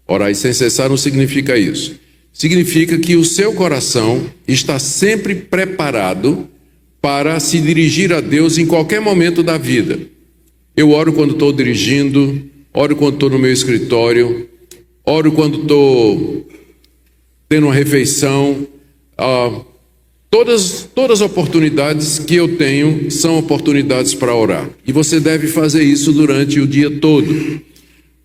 Orai sem cessar não significa isso. Significa que o seu coração está sempre preparado para se dirigir a Deus em qualquer momento da vida. Eu oro quando estou dirigindo, oro quando estou no meu escritório, oro quando estou tendo uma refeição. Todas as oportunidades que eu tenho são oportunidades para orar. E você deve fazer isso durante o dia todo.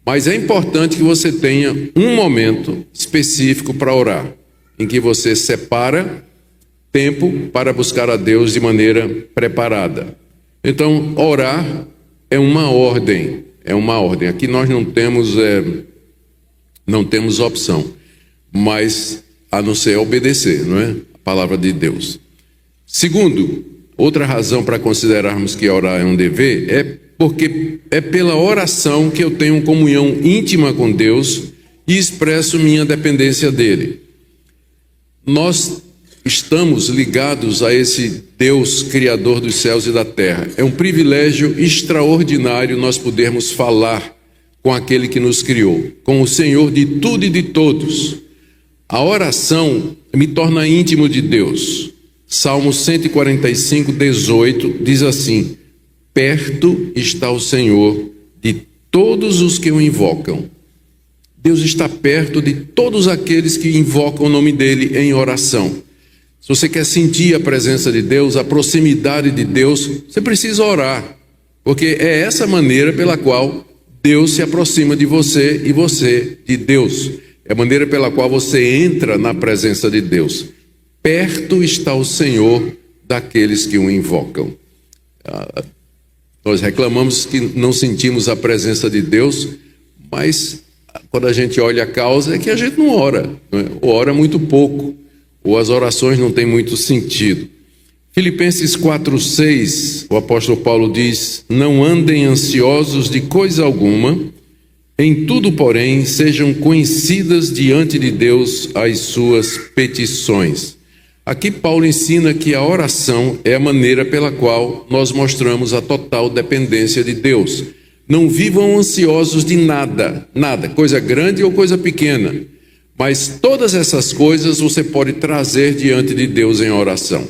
Mas é importante que você tenha um momento específico para orar, em que você separa tempo para buscar a Deus de maneira preparada. Então, orar é uma ordem, Aqui nós não temos opção, mas a não ser obedecer, não é? A palavra de Deus. Segundo, outra razão para considerarmos que orar é um dever é porque é pela oração que eu tenho comunhão íntima com Deus e expresso minha dependência dele. Nós estamos ligados a esse Deus criador dos céus e da terra. É um privilégio extraordinário nós podermos falar com aquele que nos criou, com o Senhor de tudo e de todos. A oração me torna íntimo de Deus. Salmo 145, 18 diz assim: perto está o Senhor de todos os que o invocam. Deus está perto de todos aqueles que invocam o nome dele em oração. Se você quer sentir a presença de Deus, a proximidade de Deus, você precisa orar, porque é essa maneira pela qual Deus se aproxima de você e você de Deus. É a maneira pela qual você entra na presença de Deus. Perto está o Senhor daqueles que o invocam. Nós reclamamos que não sentimos a presença de Deus, mas quando a gente olha a causa é que a gente não ora, ou ora muito pouco, ou as orações não têm muito sentido. Filipenses 4:6, o apóstolo Paulo diz: não andem ansiosos de coisa alguma, em tudo, porém, sejam conhecidas diante de Deus as suas petições. Aqui Paulo ensina que a oração é a maneira pela qual nós mostramos a total dependência de Deus. Não vivam ansiosos de nada, coisa grande ou coisa pequena, mas todas essas coisas você pode trazer diante de Deus em oração.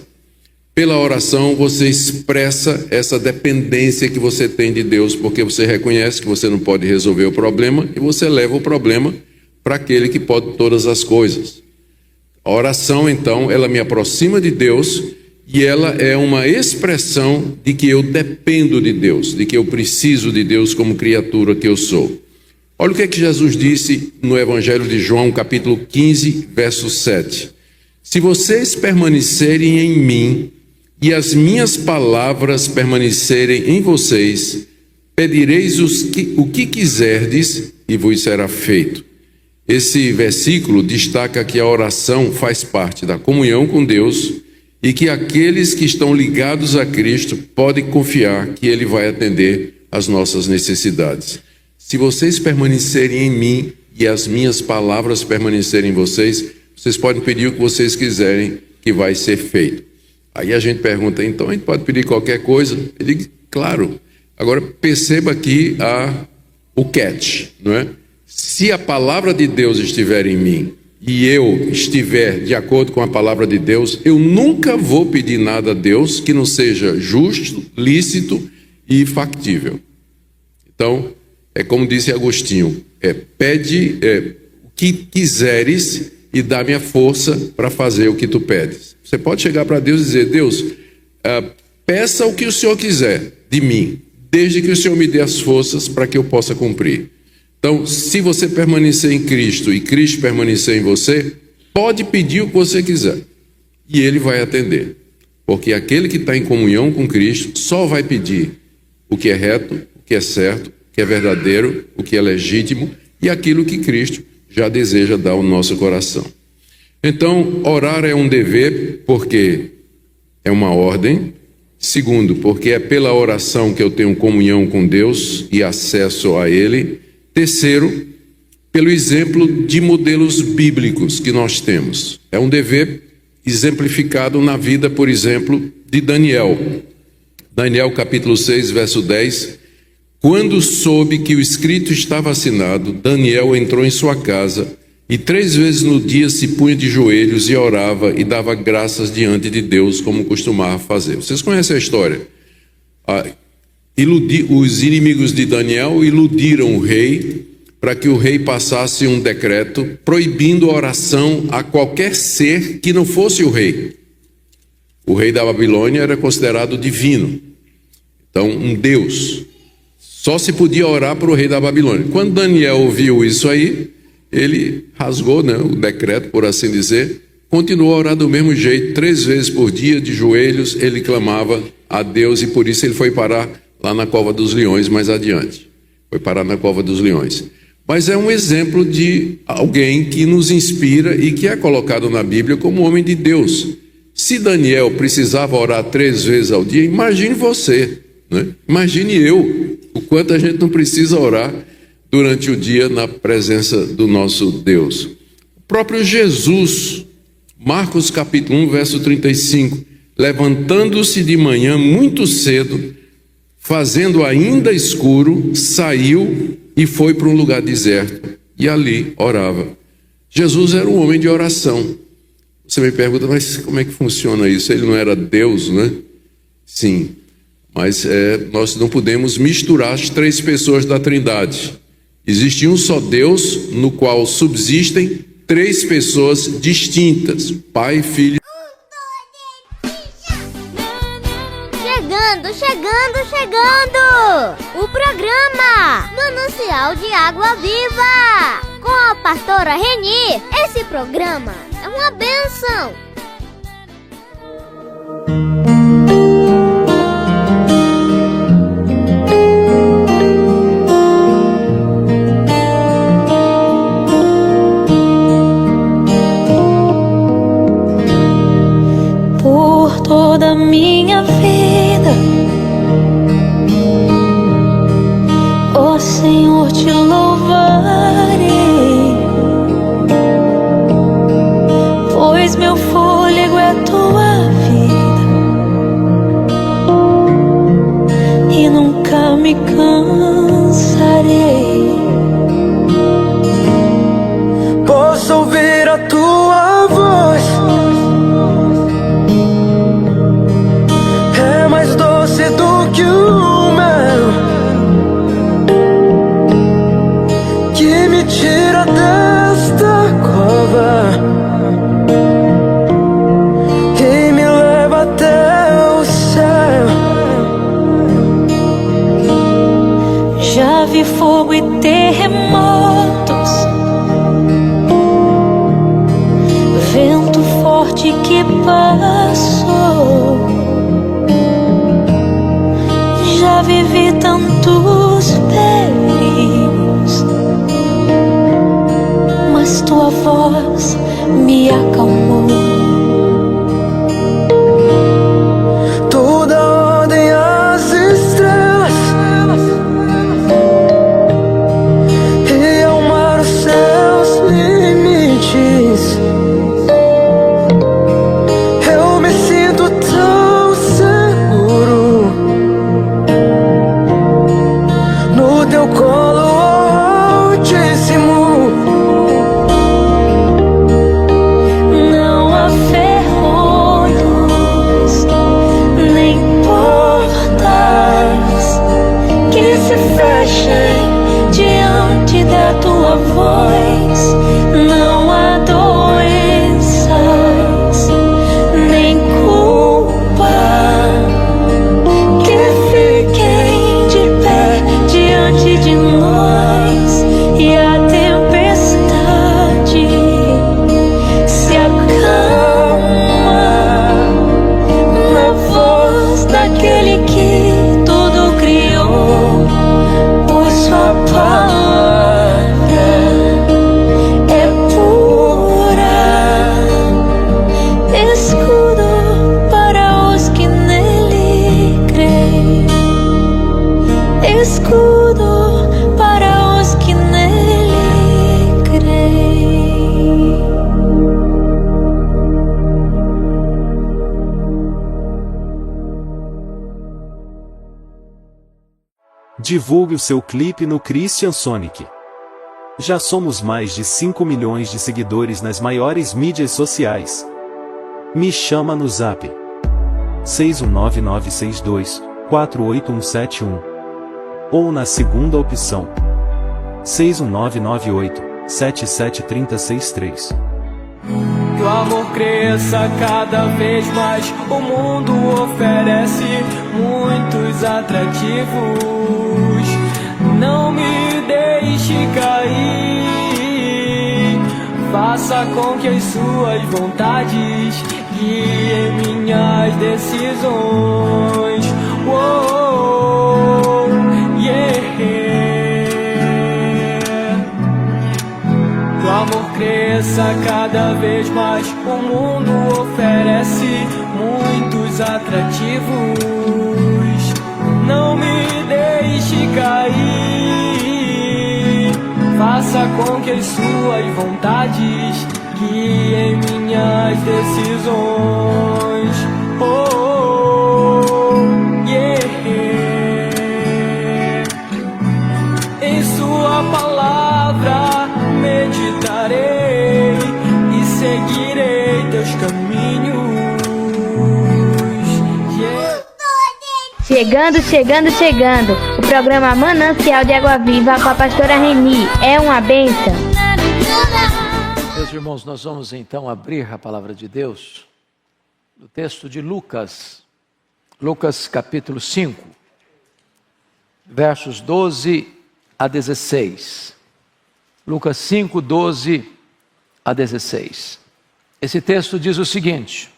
Pela oração você expressa essa dependência que você tem de Deus, porque você reconhece que você não pode resolver o problema e você leva o problema para aquele que pode todas as coisas. A oração, então, ela me aproxima de Deus e ela é uma expressão de que eu dependo de Deus, de que eu preciso de Deus como criatura que eu sou. Olha o que é que Jesus disse no Evangelho de João, capítulo 15, verso 7. Se vocês permanecerem em mim e as minhas palavras permanecerem em vocês, pedireis o que quiserdes e vos será feito. Esse versículo destaca que a oração faz parte da comunhão com Deus e que aqueles que estão ligados a Cristo podem confiar que Ele vai atender às nossas necessidades. Se vocês permanecerem em mim e as minhas palavras permanecerem em vocês, vocês podem pedir o que vocês quiserem que vai ser feito. Aí a gente pergunta, então a gente pode pedir qualquer coisa? Ele diz, claro. Agora perceba aqui o catch, não é? Se a palavra de Deus estiver em mim e eu estiver de acordo com a palavra de Deus, eu nunca vou pedir nada a Deus que não seja justo, lícito e factível. Então, é como disse Agostinho, pede o que quiseres e dá-me a força para fazer o que tu pedes. Você pode chegar para Deus e dizer, Deus, peça o que o Senhor quiser de mim, desde que o Senhor me dê as forças para que eu possa cumprir. Então, se você permanecer em Cristo e Cristo permanecer em você, pode pedir o que você quiser e Ele vai atender. Porque aquele que está em comunhão com Cristo só vai pedir o que é reto, o que é certo, o que é verdadeiro, o que é legítimo e aquilo que Cristo já deseja dar ao nosso coração. Então, orar é um dever porque é uma ordem. Segundo, porque é pela oração que eu tenho comunhão com Deus e acesso a Ele. Terceiro, pelo exemplo de modelos bíblicos que nós temos. É um dever exemplificado na vida, por exemplo, de Daniel. Daniel capítulo 6, verso 10. Quando soube que o escrito estava assinado, Daniel entrou em sua casa e 3 vezes no dia se punha de joelhos e orava e dava graças diante de Deus, como costumava fazer. Vocês conhecem a história? Os inimigos de Daniel iludiram o rei para que o rei passasse um decreto proibindo a oração a qualquer ser que não fosse o rei. O rei da Babilônia era considerado divino, então um deus. Só se podia orar para o rei da Babilônia. Quando Daniel ouviu isso aí, ele rasgou, o decreto, por assim dizer, continuou a orar do mesmo jeito, 3 vezes por dia, de joelhos, ele clamava a Deus e por isso ele foi parar lá na cova dos leões mais adiante. Foi parar na cova dos leões. Mas é um exemplo de alguém que nos inspira e que é colocado na Bíblia como homem de Deus. Se Daniel precisava orar 3 vezes ao dia, imagine você, né? Imagine eu, o quanto a gente não precisa orar durante o dia na presença do nosso Deus. O próprio Jesus, Marcos capítulo 1, verso 35, levantando-se de manhã muito cedo, fazendo ainda escuro, saiu e foi para um lugar deserto e ali orava. Jesus era um homem de oração. Você me pergunta, mas como é que funciona isso? Ele não era Deus, né? Sim, mas nós não podemos misturar as três pessoas da Trindade. Existe um só Deus, no qual subsistem três pessoas distintas: Pai, Filho. Chegando! O programa Manancial de Água Viva, com a pastora Reni. Esse programa é uma bênção. Por toda a minha vida, ó Senhor, te louvarei, pois meu fôlego é tua vida e nunca me cansarei. Posso ouvir a tua voz, é mais doce do que o mel, que me tira desta cova e me leva até o céu. Já vi fogo e terremotos, vento forte que passou. Já vivi tantos perigos, mas tua voz me acalmou. Toda ordem às estrelas e ao mar os seus limites. Eu me sinto tão seguro no teu colo altíssimo. Não há ferrolhos nem portais que se fechem diante da tua voz. Não há doenças nem culpa que fiquem de pé diante de nós. E a tempestade se acalma na voz daquele que tudo criou, pois sua palavra é pura, escudo para os que nele creem, escudo para os que nele creem. Divulgue o seu clipe no Christian Sonic. Já somos mais de 5 milhões de seguidores nas maiores mídias sociais. Me chama no Zap 61996248171 ou na segunda opção 61998773063. Que o amor cresça cada vez mais. O mundo oferece muitos atrativos. Não me deixe cair. Faça com que as suas vontades guiem minhas decisões. Uou, yeah. Que o amor cresça cada vez mais. O mundo oferece muitos atrativos. Não me deixe cair. Faça com que as suas vontades guiem minhas decisões. Oh, yeah. Em sua palavra meditarei. Chegando, chegando, chegando. O programa Manancial de Água Viva com a pastora Reni. É uma bênção. Meus irmãos, nós vamos então abrir a palavra de Deus no texto de Lucas. Lucas capítulo 5, versos 12 a 16. Lucas 5, 12 a 16. Esse texto diz o seguinte: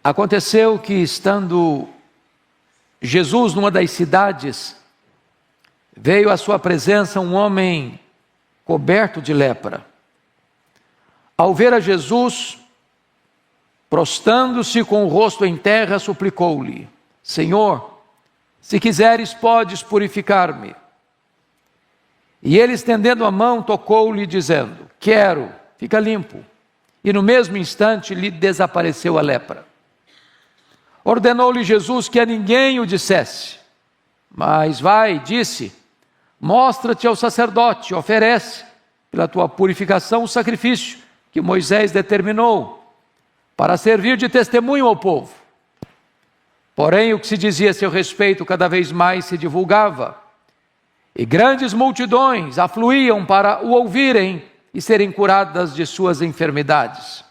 aconteceu que, estando Jesus numa das cidades, veio à sua presença um homem coberto de lepra. Ao ver a Jesus, prostrando-se com o rosto em terra, suplicou-lhe: Senhor, se quiseres, podes purificar-me. E ele, estendendo a mão, tocou-lhe, dizendo: quero, fica limpo. E no mesmo instante lhe desapareceu a lepra. Ordenou-lhe Jesus que a ninguém o dissesse. Mas vai, disse, mostra-te ao sacerdote, oferece pela tua purificação o sacrifício que Moisés determinou, para servir de testemunho ao povo. Porém, o que se dizia a seu respeito cada vez mais se divulgava, e grandes multidões afluíam para o ouvirem e serem curadas de suas enfermidades.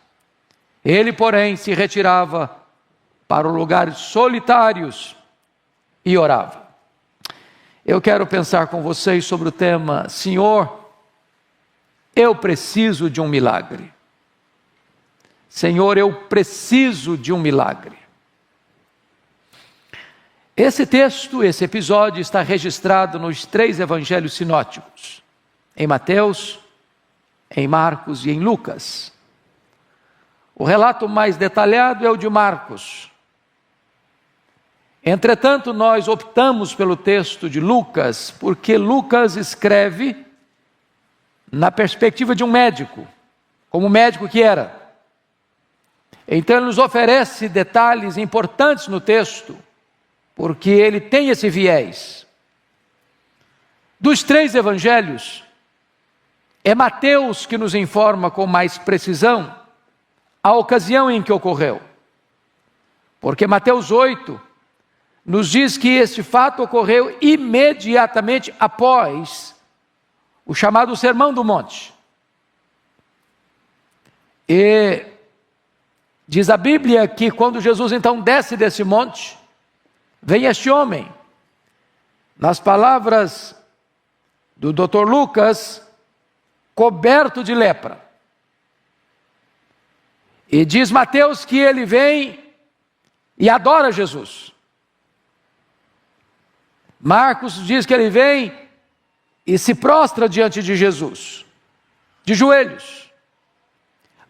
Ele, porém, se retirava para lugares solitários e orava. Eu quero pensar com vocês sobre o tema: Senhor, eu preciso de um milagre. Senhor, eu preciso de um milagre. Esse texto, esse episódio está registrado nos 3 evangelhos sinóticos, em Mateus, em Marcos e em Lucas. O relato mais detalhado é o de Marcos. Entretanto, nós optamos pelo texto de Lucas, porque Lucas escreve na perspectiva de um médico, como médico que era. Então ele nos oferece detalhes importantes no texto, porque ele tem esse viés. Dos 3 evangelhos, é Mateus que nos informa com mais precisão a ocasião em que ocorreu. Porque Mateus 8 nos diz que este fato ocorreu imediatamente após o chamado Sermão do Monte. E diz a Bíblia que quando Jesus então desce desse monte, vem este homem, nas palavras do Dr. Lucas, coberto de lepra. E diz Mateus que ele vem e adora Jesus. Marcos diz que ele vem e se prostra diante de Jesus, de joelhos.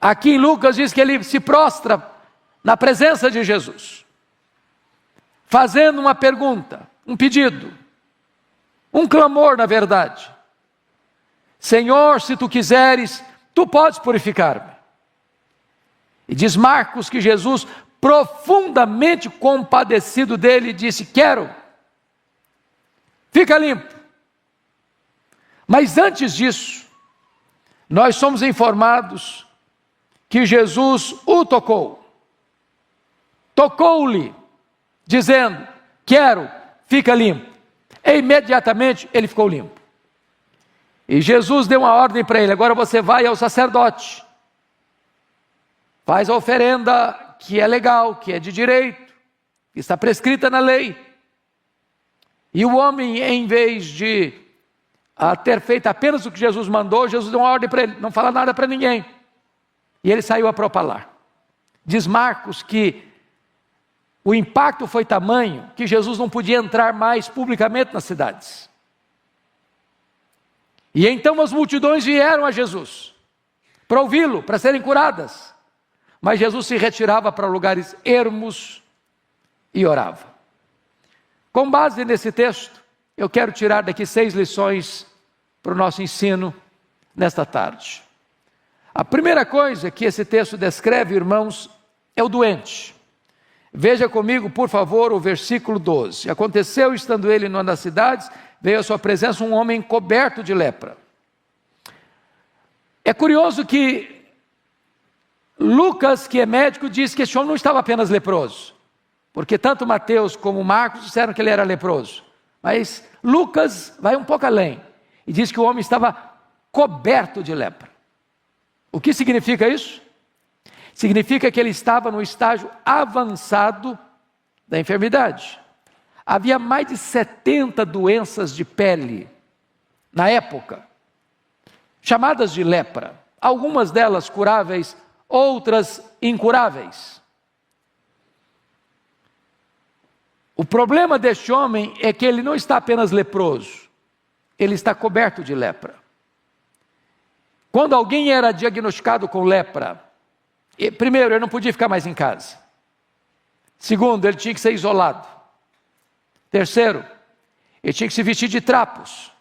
Aqui em Lucas diz que ele se prostra na presença de Jesus, fazendo uma pergunta, um pedido, um clamor, na verdade. Senhor, se tu quiseres, tu podes purificar-me. E diz Marcos que Jesus, profundamente compadecido dele, disse: quero, fica limpo. Mas antes disso, nós somos informados que Jesus o tocou. Tocou-lhe, dizendo: quero, fica limpo. E imediatamente ele ficou limpo. E Jesus deu uma ordem para ele: agora você vai ao sacerdote, faz a oferenda que é legal, que é de direito, que está prescrita na lei. E o homem, em vez de ter feito apenas o que Jesus mandou, Jesus deu uma ordem para ele: não fala nada para ninguém. E ele saiu a propalar. Diz Marcos que o impacto foi tamanho que Jesus não podia entrar mais publicamente nas cidades. E então as multidões vieram a Jesus para ouvi-lo, para serem curadas. Mas Jesus se retirava para lugares ermos e orava. Com base nesse texto, eu quero tirar daqui 6 lições para o nosso ensino nesta tarde. A primeira coisa que esse texto descreve, irmãos, é o doente. Veja comigo, por favor, o versículo 12. Aconteceu, estando ele numa das cidades, veio à sua presença um homem coberto de lepra. É curioso que Lucas, que é médico, diz que esse homem não estava apenas leproso. porque tanto Mateus como Marcos disseram que ele era leproso. Mas Lucas vai um pouco além e diz que o homem estava coberto de lepra. O que significa isso? Significa que ele estava no estágio avançado da enfermidade. Havia mais de 70 doenças de pele na época, chamadas de lepra. Algumas delas curáveis, outras incuráveis. O problema deste homem é que ele não está apenas leproso, ele está coberto de lepra. Quando alguém era diagnosticado com lepra, primeiro, ele não podia ficar mais em casa. Segundo, ele tinha que ser isolado. Terceiro, ele tinha que se vestir de trapos.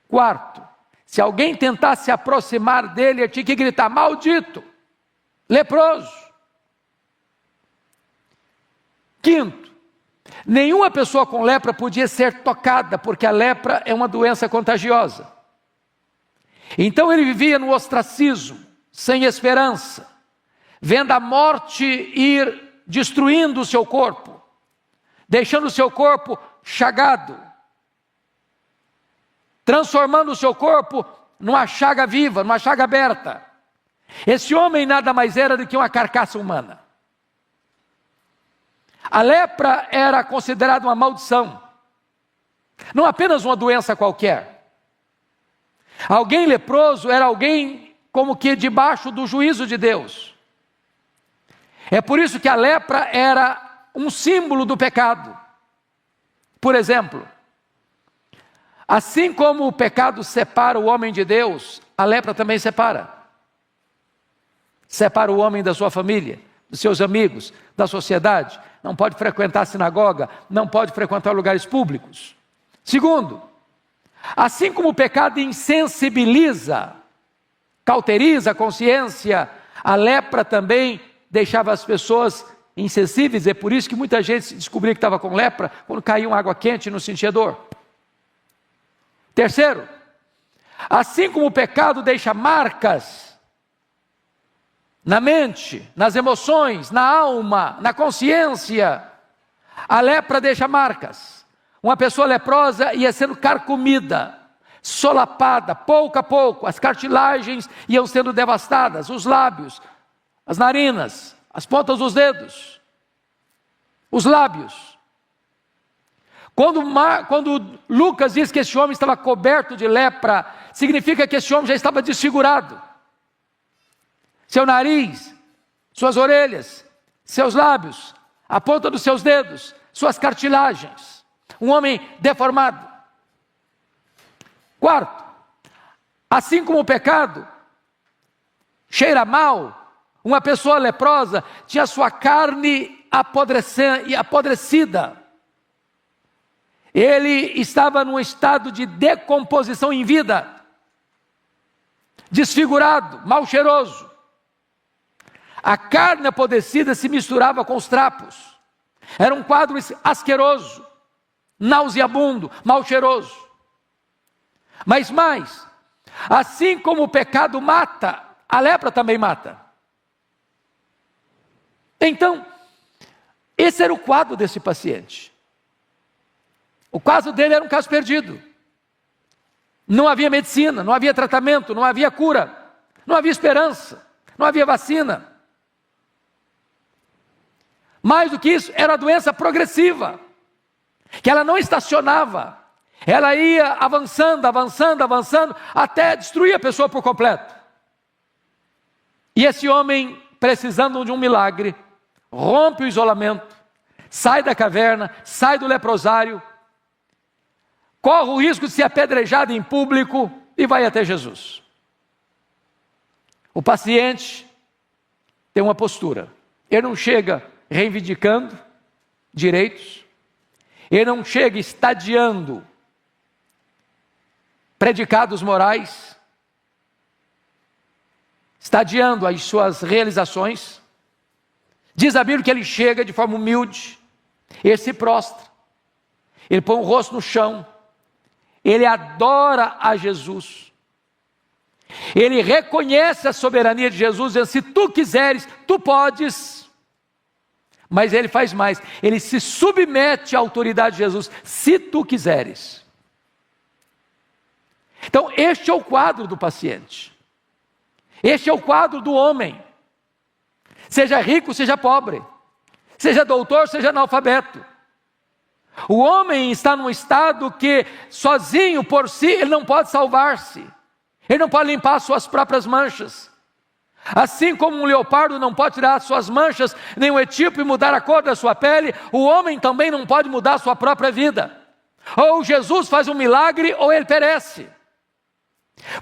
Quarto, se alguém tentasse se aproximar dele, ele tinha que gritar: maldito, leproso. Quinto, nenhuma pessoa com lepra podia ser tocada, porque a lepra é uma doença contagiosa. Então ele vivia no ostracismo, sem esperança, vendo a morte ir destruindo o seu corpo, deixando o seu corpo chagado, transformando o seu corpo numa chaga viva, numa chaga aberta. Esse homem nada mais era do que uma carcaça humana. A lepra era considerada uma maldição, não apenas uma doença qualquer. Alguém leproso era alguém como que debaixo do juízo de Deus. É por isso que a lepra era um símbolo do pecado. Por exemplo, assim como o pecado separa o homem de Deus, a lepra também separa. Separa o homem da sua família, dos seus amigos, da sociedade. Não pode frequentar a sinagoga, não pode frequentar lugares públicos. Segundo, assim como o pecado insensibiliza, cauteriza a consciência, a lepra também deixava as pessoas insensíveis. É por isso que muita gente descobria que estava com lepra quando caía uma água quente e não sentia dor. Terceiro, assim como o pecado deixa marcas na mente, nas emoções, na alma, na consciência, a lepra deixa marcas. Uma pessoa leprosa ia sendo carcomida, solapada, pouco a pouco, as cartilagens iam sendo devastadas, os lábios, as narinas, as pontas dos dedos, os lábios. Quando Lucas diz que esse homem estava coberto de lepra, significa que esse homem já estava desfigurado. Seu nariz, suas orelhas, seus lábios, a ponta dos seus dedos, suas cartilagens. Um homem deformado. Quarto, assim como o pecado cheira mal, uma pessoa leprosa tinha sua carne apodrecida. Ele estava num estado de decomposição em vida, desfigurado, mal cheiroso. A carne apodrecida se misturava com os trapos. Era um quadro asqueroso, nauseabundo, mal cheiroso. Mas mais, assim como o pecado mata, a lepra também mata. Então, esse era o quadro desse paciente. O caso dele era um caso perdido. Não havia medicina, não havia tratamento, não havia cura, não havia esperança, não havia vacina. Mais do que isso, era a doença progressiva, que ela não estacionava, ela ia avançando, avançando, avançando, até destruir a pessoa por completo. E esse homem, precisando de um milagre, rompe o isolamento, sai da caverna, sai do leprosário, corre o risco de ser apedrejado em público e vai até Jesus. O paciente tem uma postura, ele não chega reivindicando direitos, ele não chega estadiando predicados morais, estadiando as suas realizações. Diz a Bíblia que ele chega de forma humilde, ele se prostra, ele põe o rosto no chão, ele adora a Jesus, ele reconhece a soberania de Jesus, dizendo: se tu quiseres, tu podes. Mas ele faz mais, ele se submete à autoridade de Jesus, se tu quiseres. Então este é o quadro do paciente. Este é o quadro do homem. Seja rico, seja pobre. Seja doutor, seja analfabeto. O homem está num estado que, sozinho, por si, ele não pode salvar-se. Ele não pode limpar as suas próprias manchas. Assim como um leopardo não pode tirar as suas manchas, nem um etíope mudar a cor da sua pele, o homem também não pode mudar a sua própria vida. Ou Jesus faz um milagre, ou ele perece.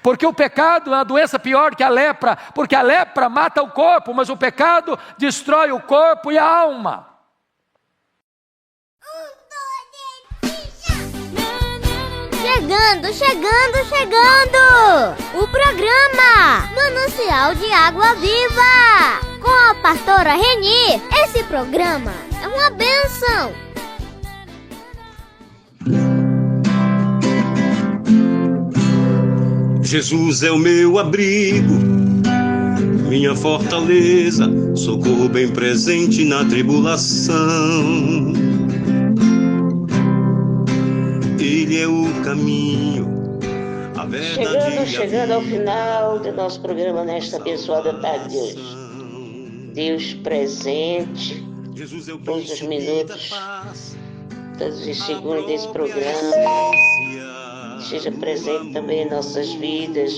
Porque o pecado é uma doença pior que a lepra, porque a lepra mata o corpo, mas o pecado destrói o corpo e a alma. Chegando! O programa Manancial de Água Viva, com a pastora Reni. Esse programa é uma bênção. Jesus é o meu abrigo, minha fortaleza, socorro bem presente na tribulação. Ele é o caminho, a verdade. Chegando ao final do nosso programa nesta abençoada tarde de hoje. Deus presente, todos os minutos, todos os segundos desse programa. Esteja presente também em nossas vidas,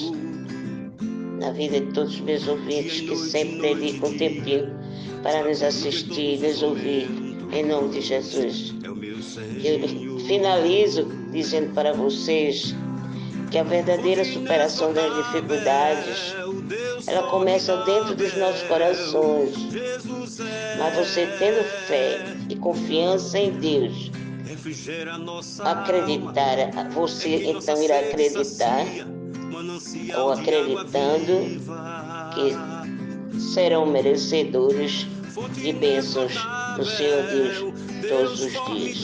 na vida de todos os meus ouvintes que sempre dedicam um tempinho para nos assistir, nos ouvir, em nome de Jesus. Eu finalizo dizendo para vocês que a verdadeira superação das dificuldades, ela começa dentro dos nossos corações. Mas você tendo fé e confiança em Deus, acreditar, você então irá acreditar, ou acreditando que serão merecedores de bênçãos do Senhor Deus todos os dias.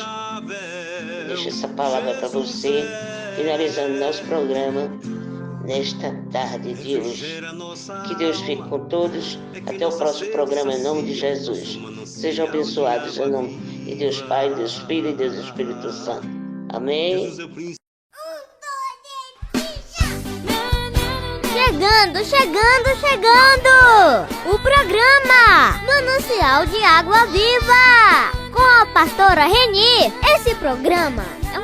Deixo essa palavra para você, finalizando nosso programa nesta tarde de hoje. Que Deus fique com todos. Até o próximo programa, em nome de Jesus. Sejam abençoados em nome de Deus Pai, Deus Filho e Deus Espírito Santo. Amém. Chegando! O programa Manancial de Água Viva, com a pastora Reni. Esse programa